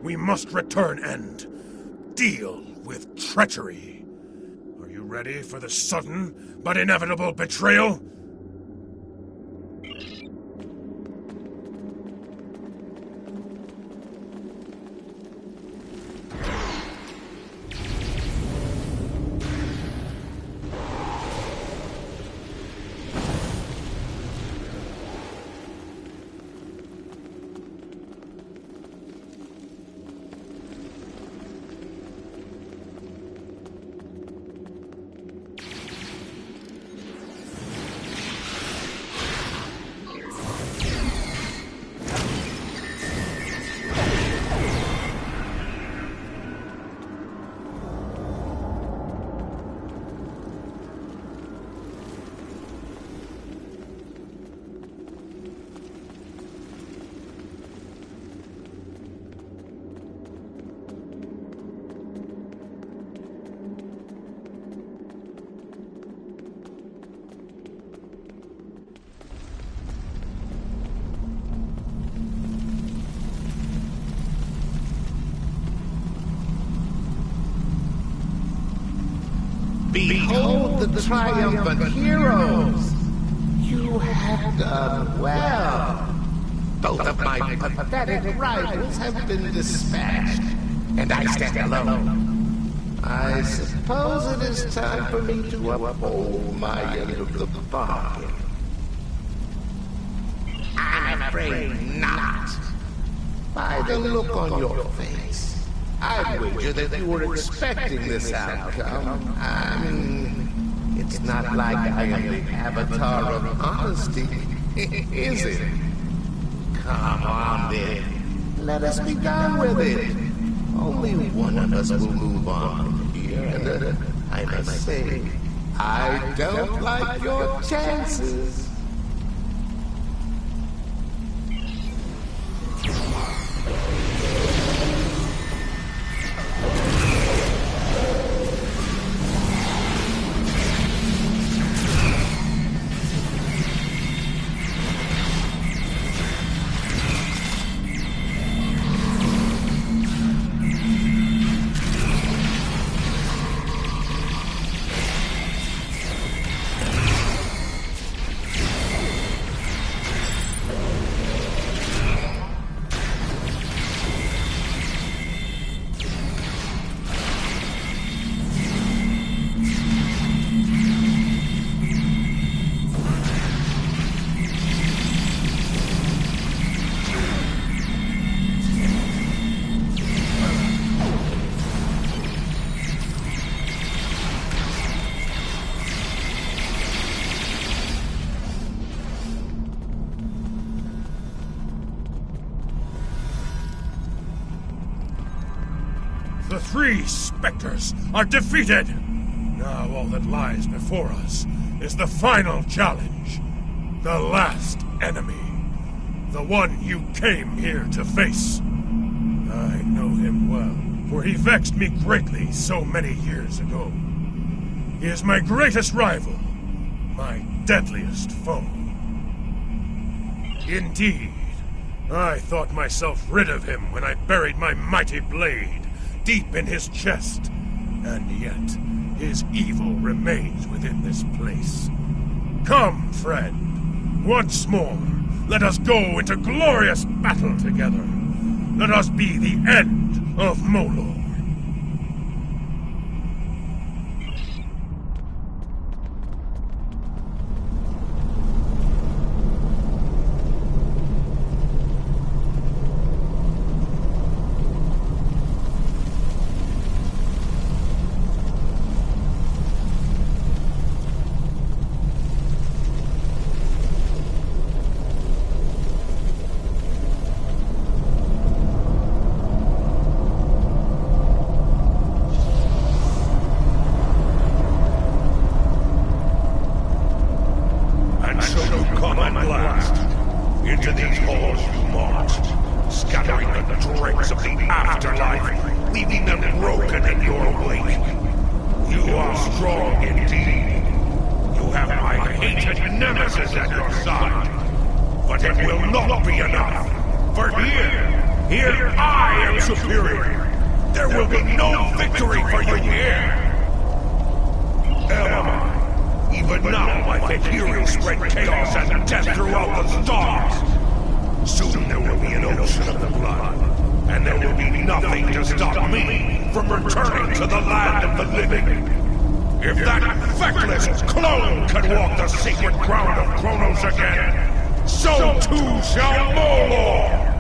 we must return and deal with treachery. Are you ready for the sudden but inevitable betrayal? Behold the triumphant heroes! You have done well. Both of my pathetic rivals have been dispatched, and I stand alone. I suppose it is time for me to uphold my end of the bargain. I'm afraid not. By the look on your face, I wager that you were expecting this outcome. I mean, it's not like I am the avatar of honesty, is it? Come on then, let us be done with it. Only one of us will move on from here, and I must say, I don't like your chances. The three specters are defeated! Now all that lies before us is the final challenge. The last enemy. The one you came here to face. I know him well, for he vexed me greatly so many years ago. He is my greatest rival, my deadliest foe. Indeed, I thought myself rid of him when I buried my mighty blade deep in his chest, and yet his evil remains within this place. Come, friend, once more, let us go into glorious battle together. Let us be the end of Molor. Fakiri spread chaos and death throughout the stars. Soon there will be an ocean of the blood, and there will be nothing to stop me from returning to the land of the living. If that feckless clone can walk the sacred ground of Kronos again, so too shall Molor!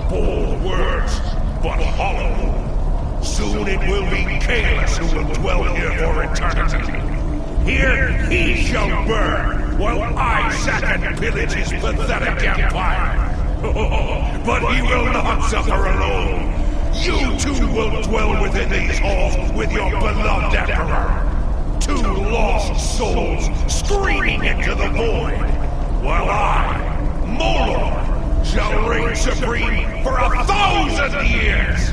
Bold words, but hollow. Soon it will be Kalis who will dwell here for eternity. Here he shall burn, while I sack and pillage his pathetic empire. But he will not suffer alone. You too will dwell within these halls with your beloved Emperor. Two lost souls screaming into the void, while I, Molor, shall reign supreme for 1,000 years!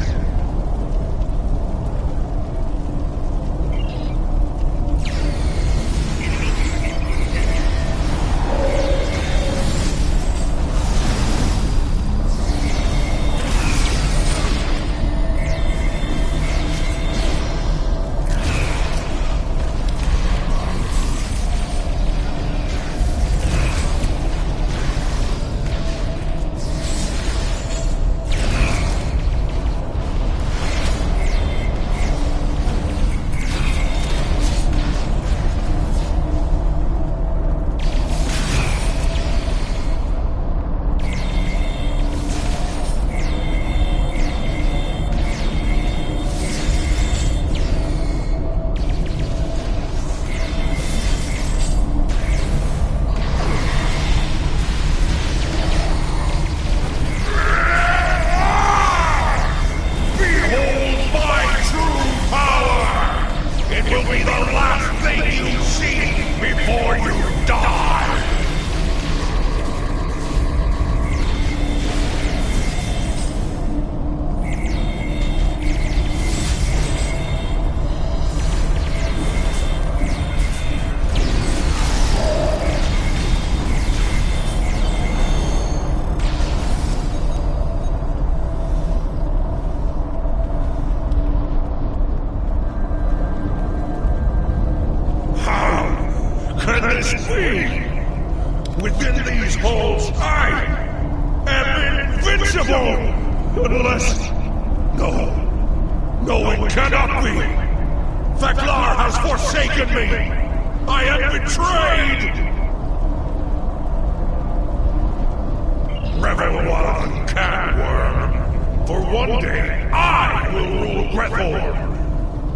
Within these halls, I am invincible! Unless... No, it cannot be! Thaklar has forsaken me! I am betrayed! Revel while you can, worm. For one day, I will rule Grethor!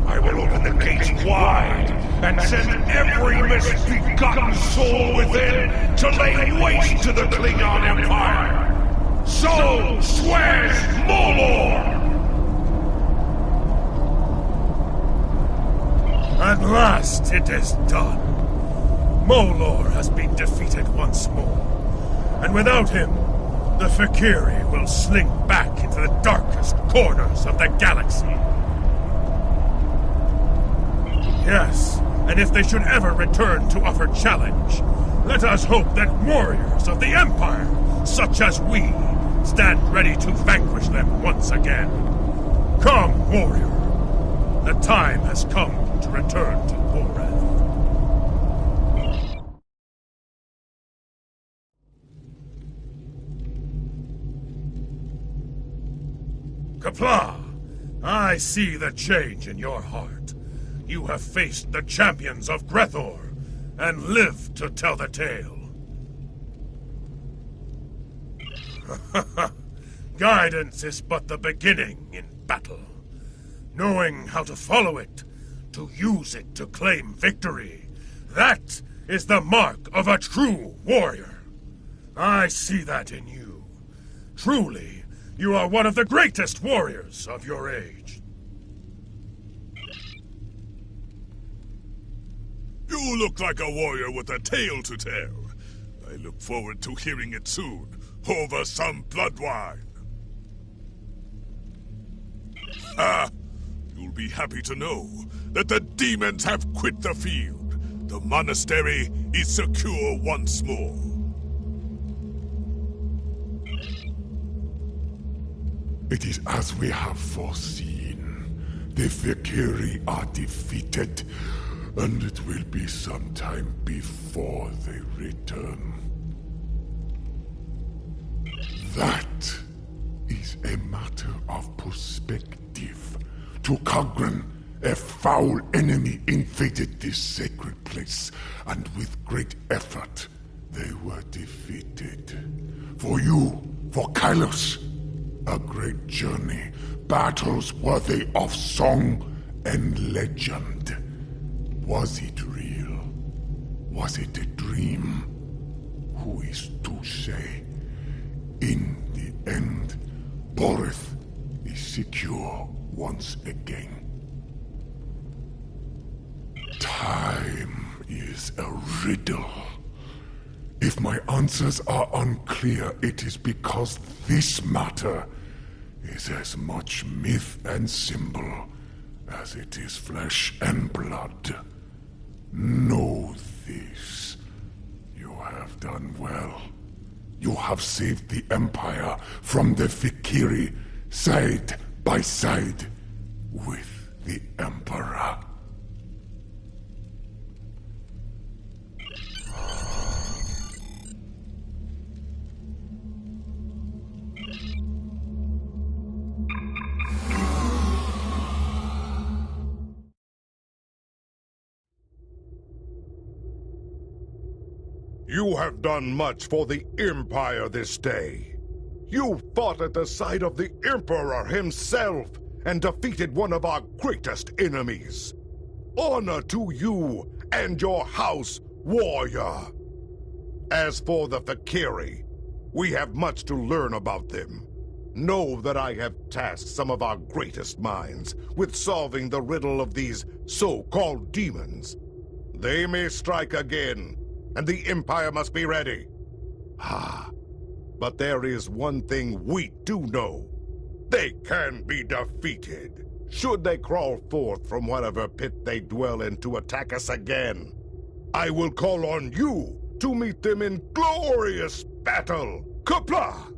I will open the gates wide and send every misbegotten soul within to lay waste to the Klingon Empire. So swears Molor! At last it is done. Molor has been defeated once more. And without him, the Fakiri will slink back into the darkest corners of the galaxy. Yes, and if they should ever return to offer challenge, let us hope that warriors of the Empire, such as we, stand ready to vanquish them once again. Come, warrior. The time has come to return to Boreth. Qapla', I see the change in your heart. You have faced the champions of Grethor, and lived to tell the tale. Guidance is but the beginning in battle. Knowing how to follow it, to use it to claim victory, that is the mark of a true warrior. I see that in you. Truly, you are one of the greatest warriors of your age. You look like a warrior with a tale to tell. I look forward to hearing it soon, over some blood wine. You'll be happy to know that the demons have quit the field. The monastery is secure once more. It is as we have foreseen. The Fakiri are defeated. and it will be some time before they return. That is a matter of perspective. To Cogran, a foul enemy invaded this sacred place, and with great effort, they were defeated. For you, for Kylos, a great journey, battles worthy of song and legend. Was it real? Was it a dream? Who is to say? In the end, Borith is secure once again. Time is a riddle. If my answers are unclear, it is because this matter is as much myth and symbol as it is flesh and blood. Know this. You have done well. You have saved the Empire from the Fikiri side by side with the Emperor. You have done much for the Empire this day. You fought at the side of the Emperor himself and defeated one of our greatest enemies. Honor to you and your house, warrior. As for the Fikiri, we have much to learn about them. Know that I have tasked some of our greatest minds with solving the riddle of these so-called demons. They may strike again, and the Empire must be ready. But there is one thing we do know. They can be defeated, should they crawl forth from whatever pit they dwell in to attack us again. I will call on you to meet them in glorious battle. Kapla!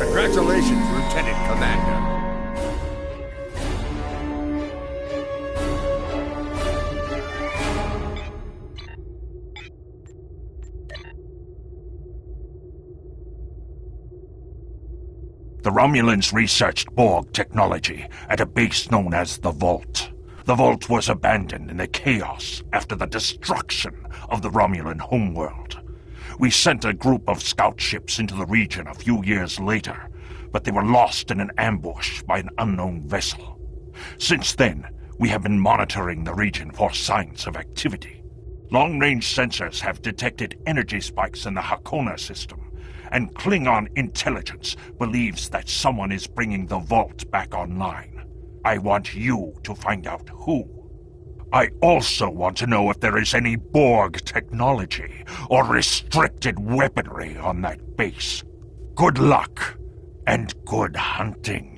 Congratulations, Lieutenant Commander. The Romulans researched Borg technology at a base known as the Vault. The Vault was abandoned in the chaos after the destruction of the Romulan homeworld. We sent a group of scout ships into the region a few years later, but they were lost in an ambush by an unknown vessel. Since then, we have been monitoring the region for signs of activity. Long-range sensors have detected energy spikes in the Hakona system, and Klingon intelligence believes that someone is bringing the Vault back online. I want you to find out who. I also want to know if there is any Borg technology or restricted weaponry on that base. Good luck, and good hunting.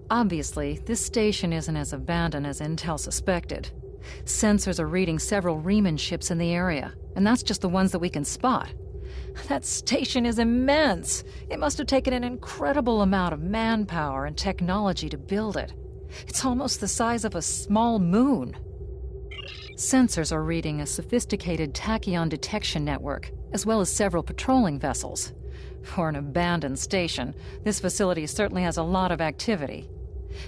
Obviously, this station isn't as abandoned as Intel suspected. Sensors are reading several Riemann ships in the area, and that's just the ones that we can spot. That station is immense. It must have taken an incredible amount of manpower and technology to build it. It's almost the size of a small moon. Sensors are reading a sophisticated tachyon detection network, as well as several patrolling vessels. For an abandoned station, this facility certainly has a lot of activity.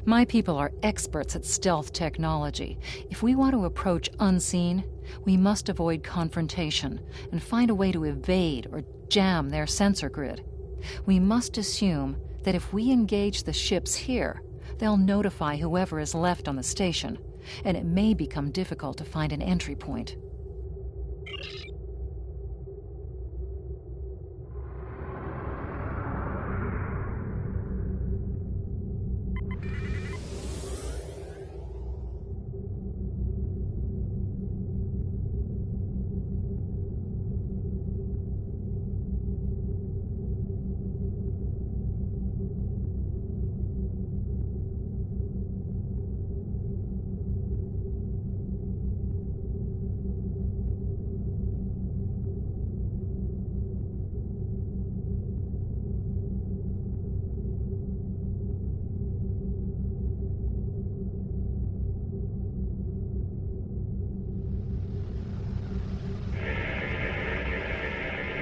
My people are experts at stealth technology. If we want to approach unseen, we must avoid confrontation and find a way to evade or jam their sensor grid. We must assume that if we engage the ships here, they'll notify whoever is left on the station, and it may become difficult to find an entry point.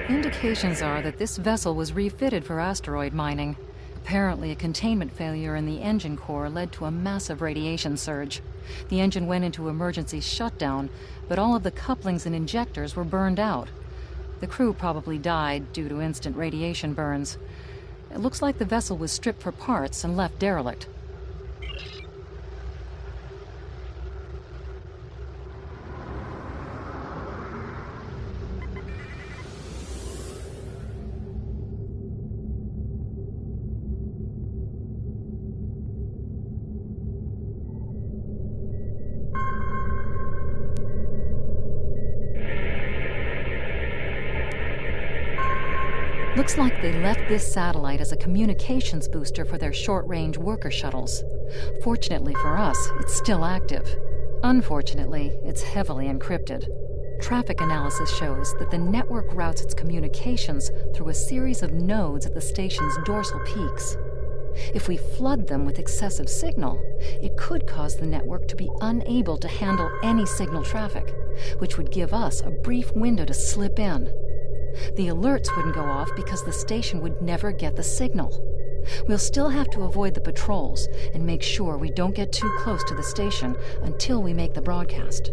Indications are that this vessel was refitted for asteroid mining. Apparently, a containment failure in the engine core led to a massive radiation surge. The engine went into emergency shutdown, but all of the couplings and injectors were burned out. The crew probably died due to instant radiation burns. It looks like the vessel was stripped for parts and left derelict. Looks like they left this satellite as a communications booster for their short-range worker shuttles. Fortunately for us, it's still active. Unfortunately, it's heavily encrypted. Traffic analysis shows that the network routes its communications through a series of nodes at the station's dorsal peaks. If we flood them with excessive signal, it could cause the network to be unable to handle any signal traffic, which would give us a brief window to slip in. The alerts wouldn't go off because the station would never get the signal. We'll still have to avoid the patrols and make sure we don't get too close to the station until we make the broadcast.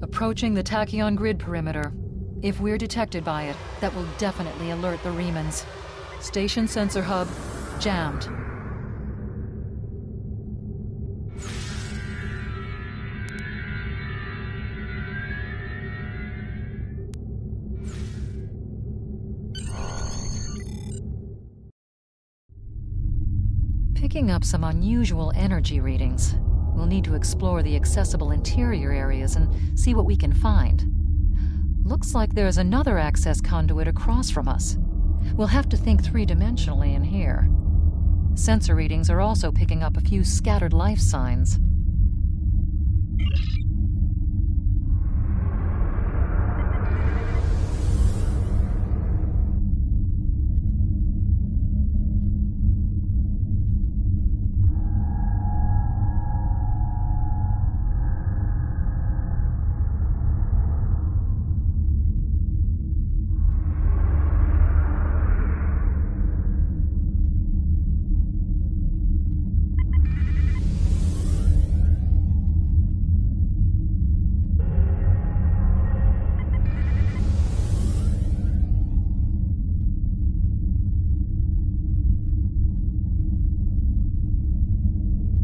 Approaching the tachyon grid perimeter. If we're detected by it, that will definitely alert the Riemanns. Station sensor hub jammed. Picking up some unusual energy readings. We'll need to explore the accessible interior areas and see what we can find. Looks like there's another access conduit across from us. We'll have to think three-dimensionally in here. Sensor readings are also picking up a few scattered life signs.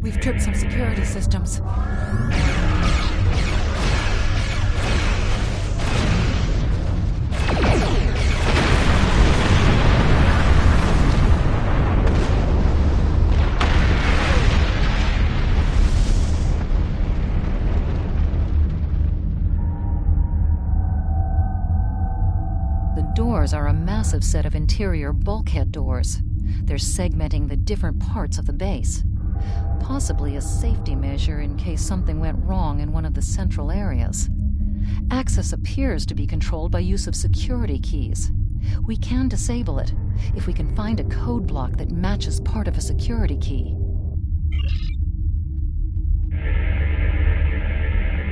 We've tripped some security systems. The doors are a massive set of interior bulkhead doors. They're segmenting the different parts of the base. Possibly a safety measure in case something went wrong in one of the central areas. Access appears to be controlled by use of security keys. We can disable it if we can find a code block that matches part of a security key.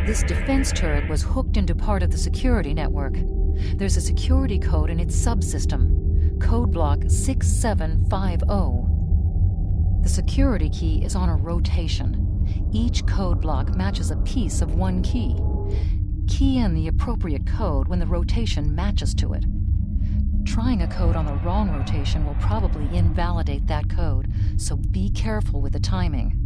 This defense turret was hooked into part of the security network. There's a security code in its subsystem, code block 6750. The security key is on a rotation. Each code block matches a piece of one key. Key in the appropriate code when the rotation matches to it. Trying a code on the wrong rotation will probably invalidate that code, so be careful with the timing.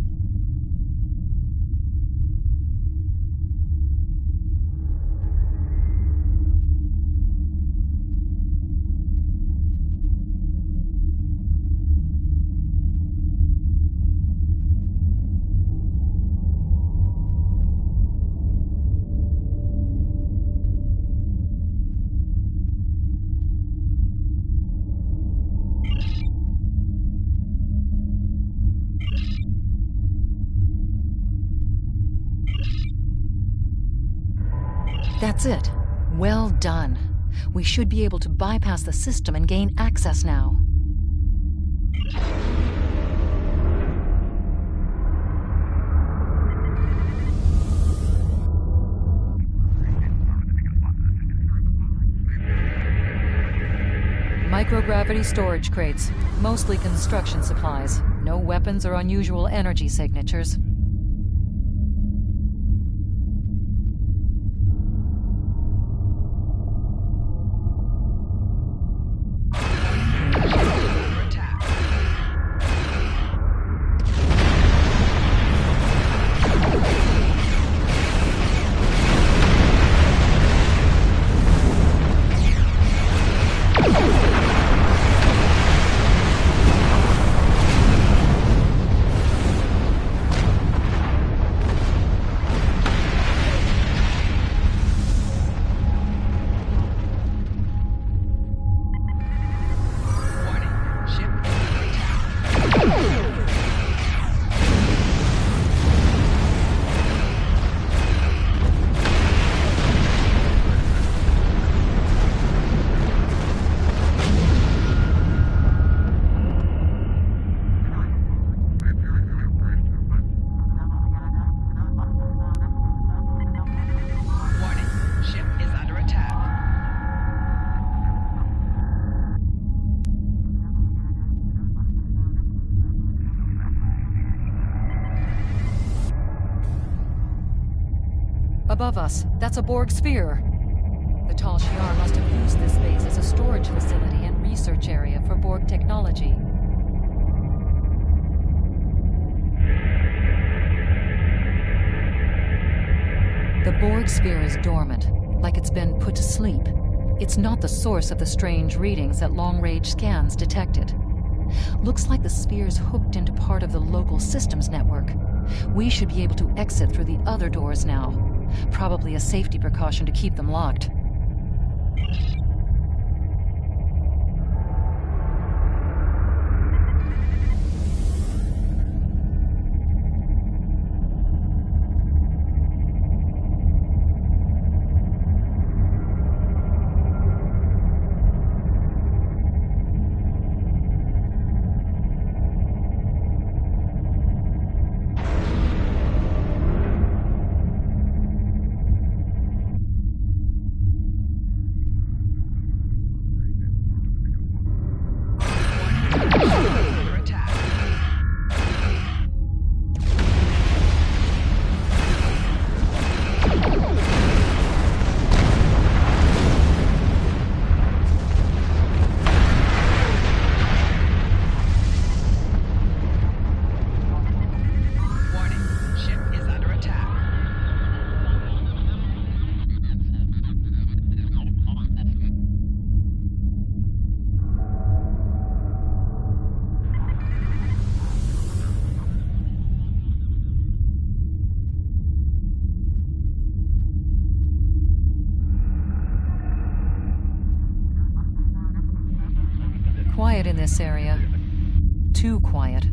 That's it. Well done. We should be able to bypass the system and gain access now. Microgravity storage crates, mostly construction supplies. No weapons or unusual energy signatures. Above us, that's a Borg sphere. The Tal Shiar must have used this base as a storage facility and research area for Borg technology. The Borg sphere is dormant, like it's been put to sleep. It's not the source of the strange readings that long-range scans detected. Looks like the sphere's hooked into part of the local systems network. We should be able to exit through the other doors now. Probably a safety precaution to keep them locked. quiet in this area. Too quiet.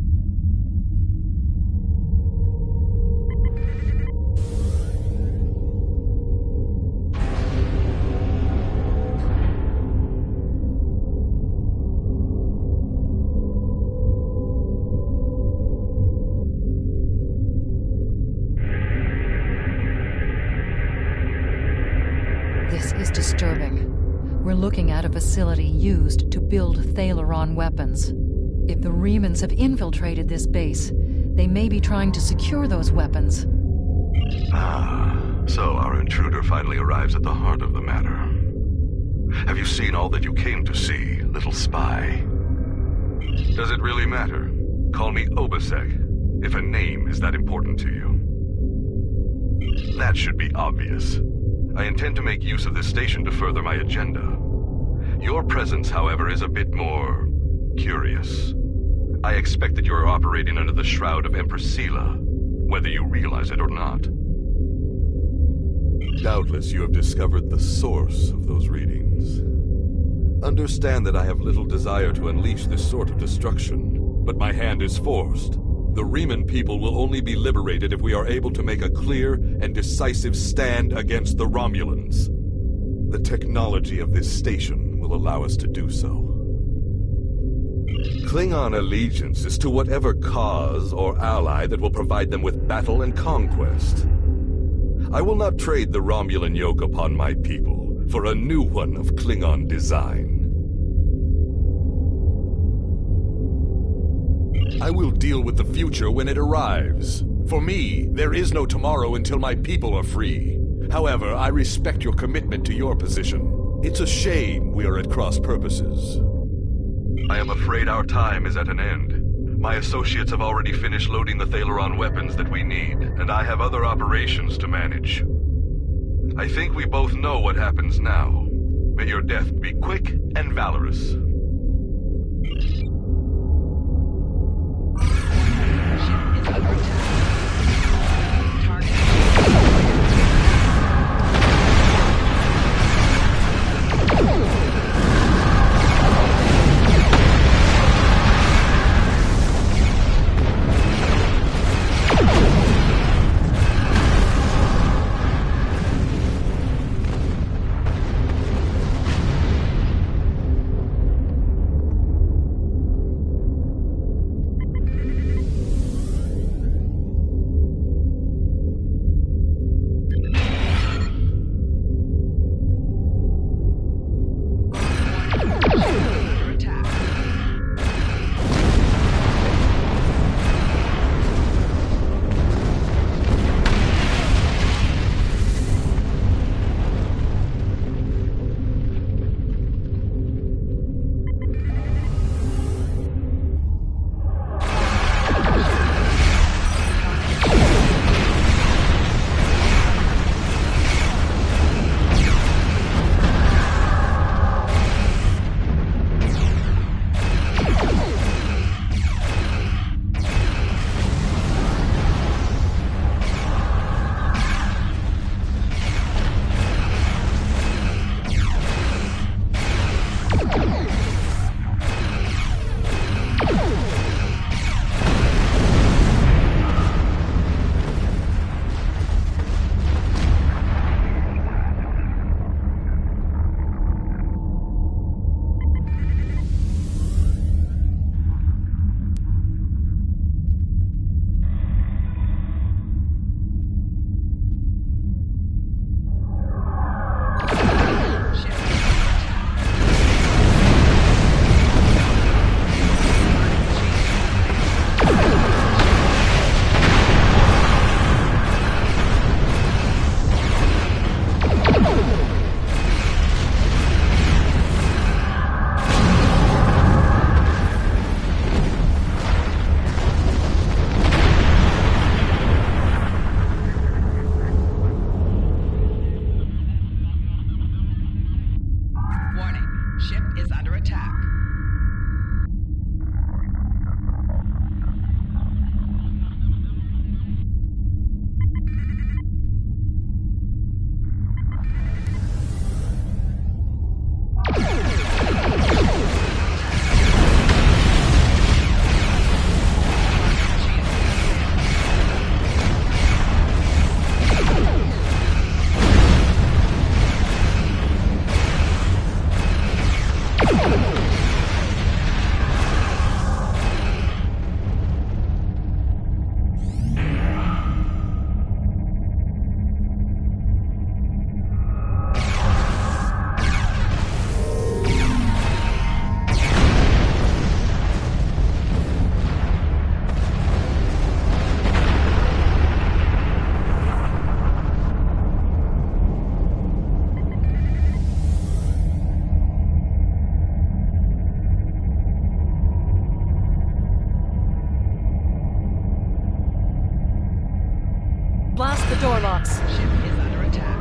This is disturbing. We're looking at a facility used to build Thalaron weapons. If the Remans have infiltrated this base, they may be trying to secure those weapons. So our intruder finally arrives at the heart of the matter. Have you seen all that you came to see, little spy? Does it really matter? Call me Obasek, if a name is that important to you. That should be obvious. I intend to make use of this station to further my agenda. Your presence, however, is a bit more curious. I expect that you are operating under the shroud of Empress Sela, whether you realize it or not. Doubtless you have discovered the source of those readings. Understand that I have little desire to unleash this sort of destruction, but my hand is forced. The Reman people will only be liberated if we are able to make a clear and decisive stand against the Romulans. The technology of this station will allow us to do so. Klingon allegiance is to whatever cause or ally that will provide them with battle and conquest. I will not trade the Romulan yoke upon my people for a new one of Klingon design. I will deal with the future when it arrives. For me, there is no tomorrow until my people are free. However, I respect your commitment to your position. It's a shame we are at cross purposes. I am afraid our time is at an end. My associates have already finished loading the Thalaron weapons that we need, and I have other operations to manage. I think we both know what happens now. May your death be quick and valorous. door locks. Ship is under attack.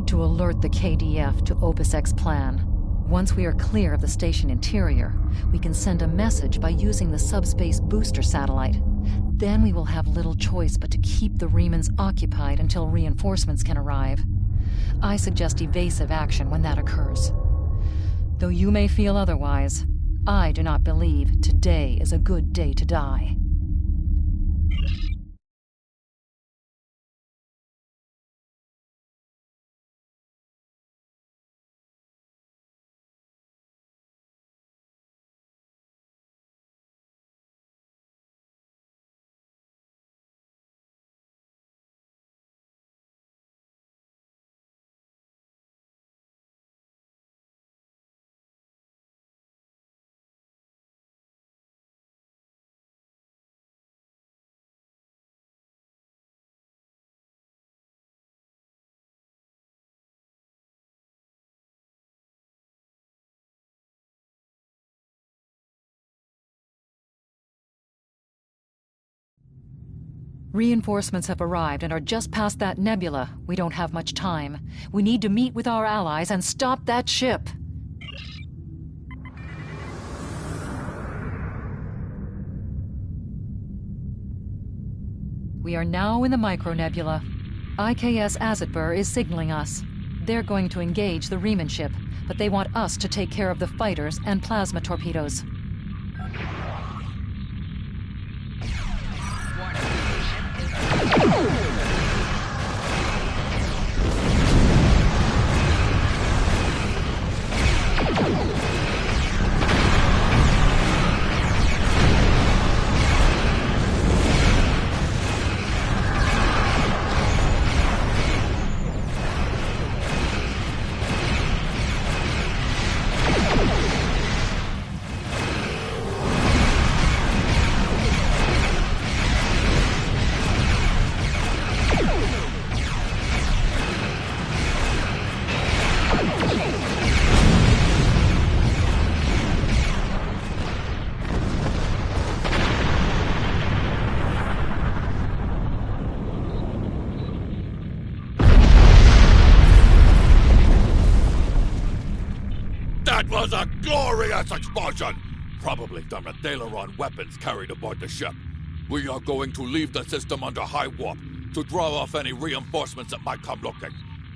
To alert the KDF to Obusek's plan. Once we are clear of the station interior, we can send a message by using the subspace booster satellite. Then we will have little choice but to keep the Remans occupied until reinforcements can arrive. I suggest evasive action when that occurs. Though you may feel otherwise, I do not believe today is a good day to die. Reinforcements have arrived and are just past that nebula. We don't have much time. We need to meet with our allies and stop that ship. We are now in the micronebula. IKS Azatbur is signaling us. They're going to engage the Reman ship, but they want us to take care of the fighters and plasma torpedoes. That was a glorious explosion! Probably the Medaleron weapons carried aboard the ship. We are going to leave the system under high warp to draw off any reinforcements that might come looking.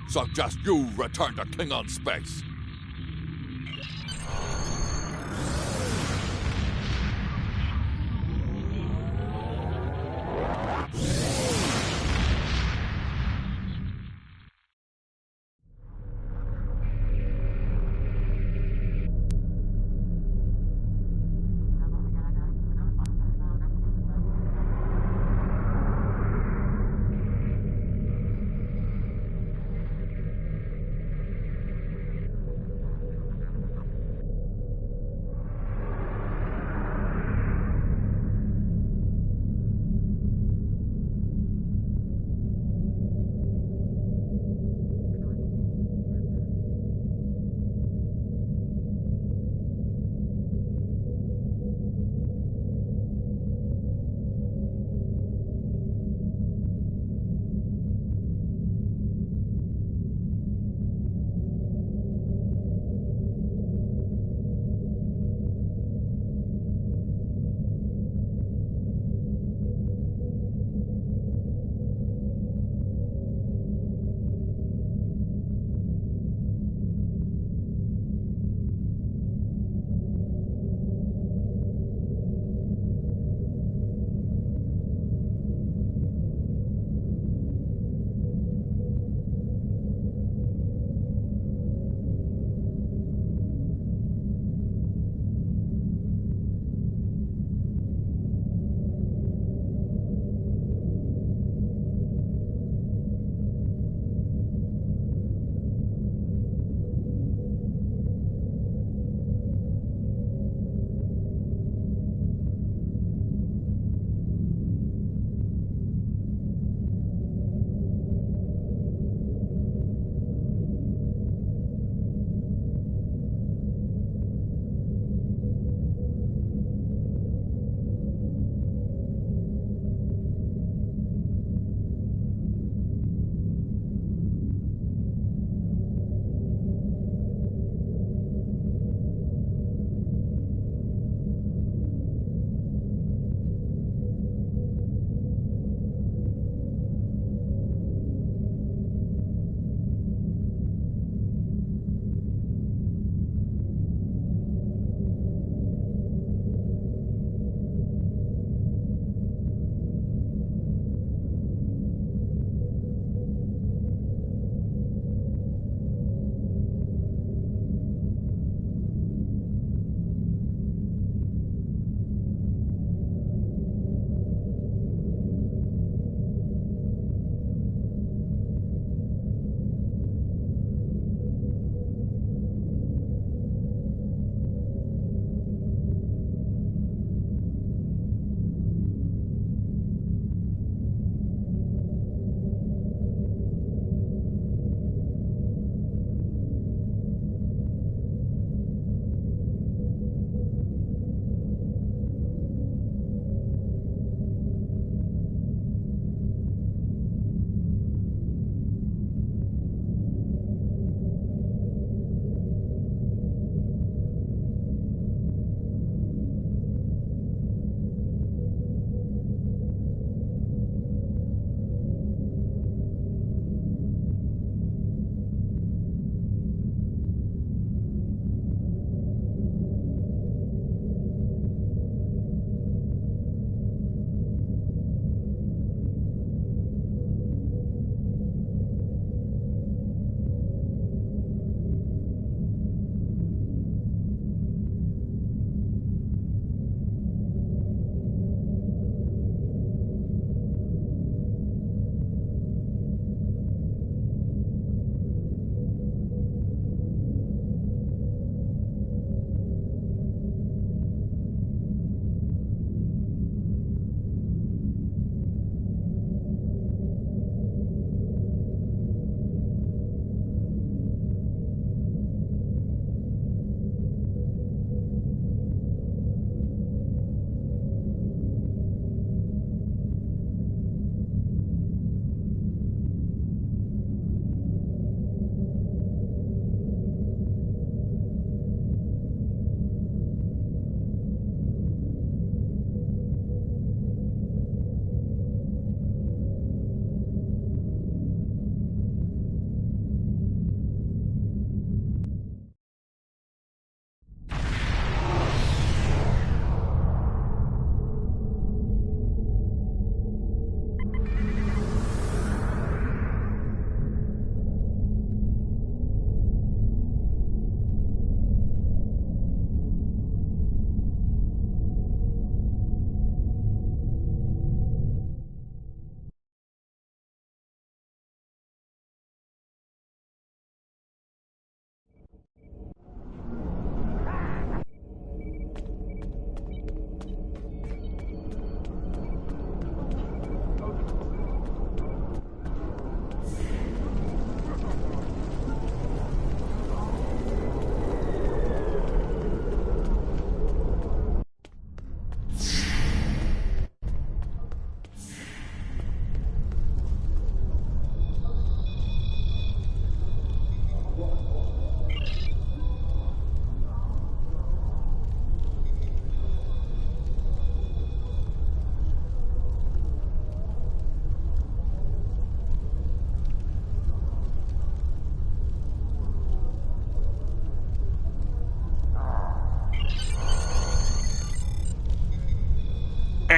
Suggest you return to Klingon space.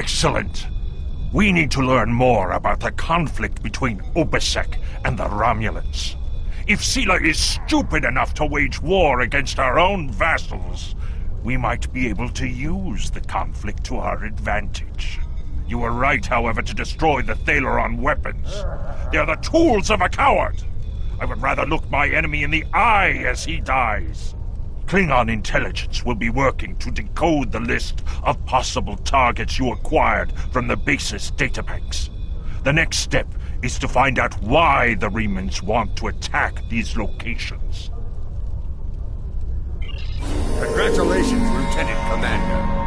Excellent. We need to learn more about the conflict between Obisek and the Romulans. If Sela is stupid enough to wage war against our own vassals, we might be able to use the conflict to our advantage. You were right, however, to destroy the Thaleron weapons. They are the tools of a coward. I would rather look my enemy in the eye as he dies. Klingon intelligence will be working to decode the list of possible targets you acquired from the base's databanks. The next step is to find out why the Remans want to attack these locations. Congratulations, Lieutenant Commander.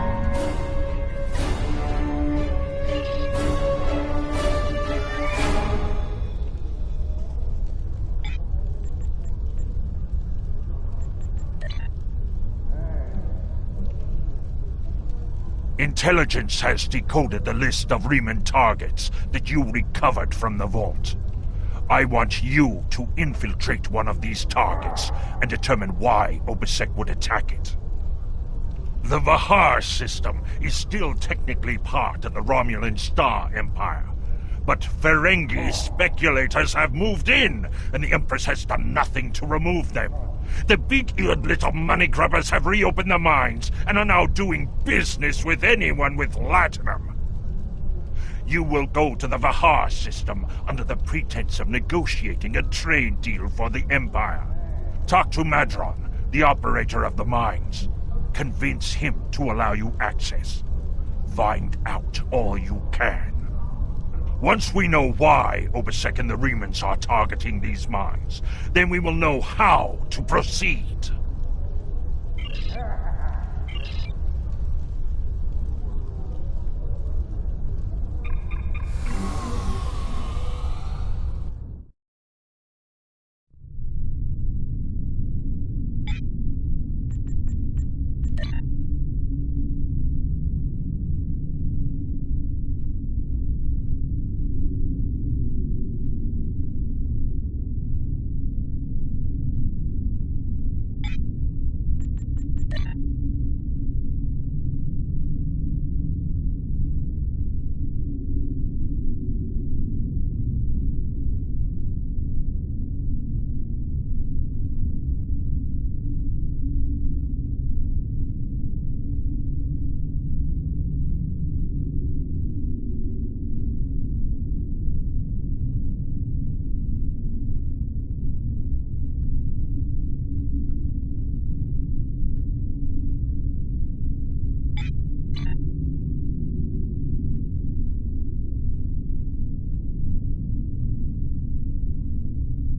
Intelligence has decoded the list of Reman targets that you recovered from the vault. I want you to infiltrate one of these targets and determine why Obisek would attack it. The Vahar system is still technically part of the Romulan Star Empire, but Ferengi speculators have moved in, and the Empress has done nothing to remove them. The big-eared little money grubbers have reopened the mines and are now doing business with anyone with latinum. You will go to the Vahar system under the pretense of negotiating a trade deal for the Empire. Talk to Madron, the operator of the mines. Convince him to allow you access. Find out all you can. Once we know why Obisek and the Remans are targeting these mines, then we will know how to proceed.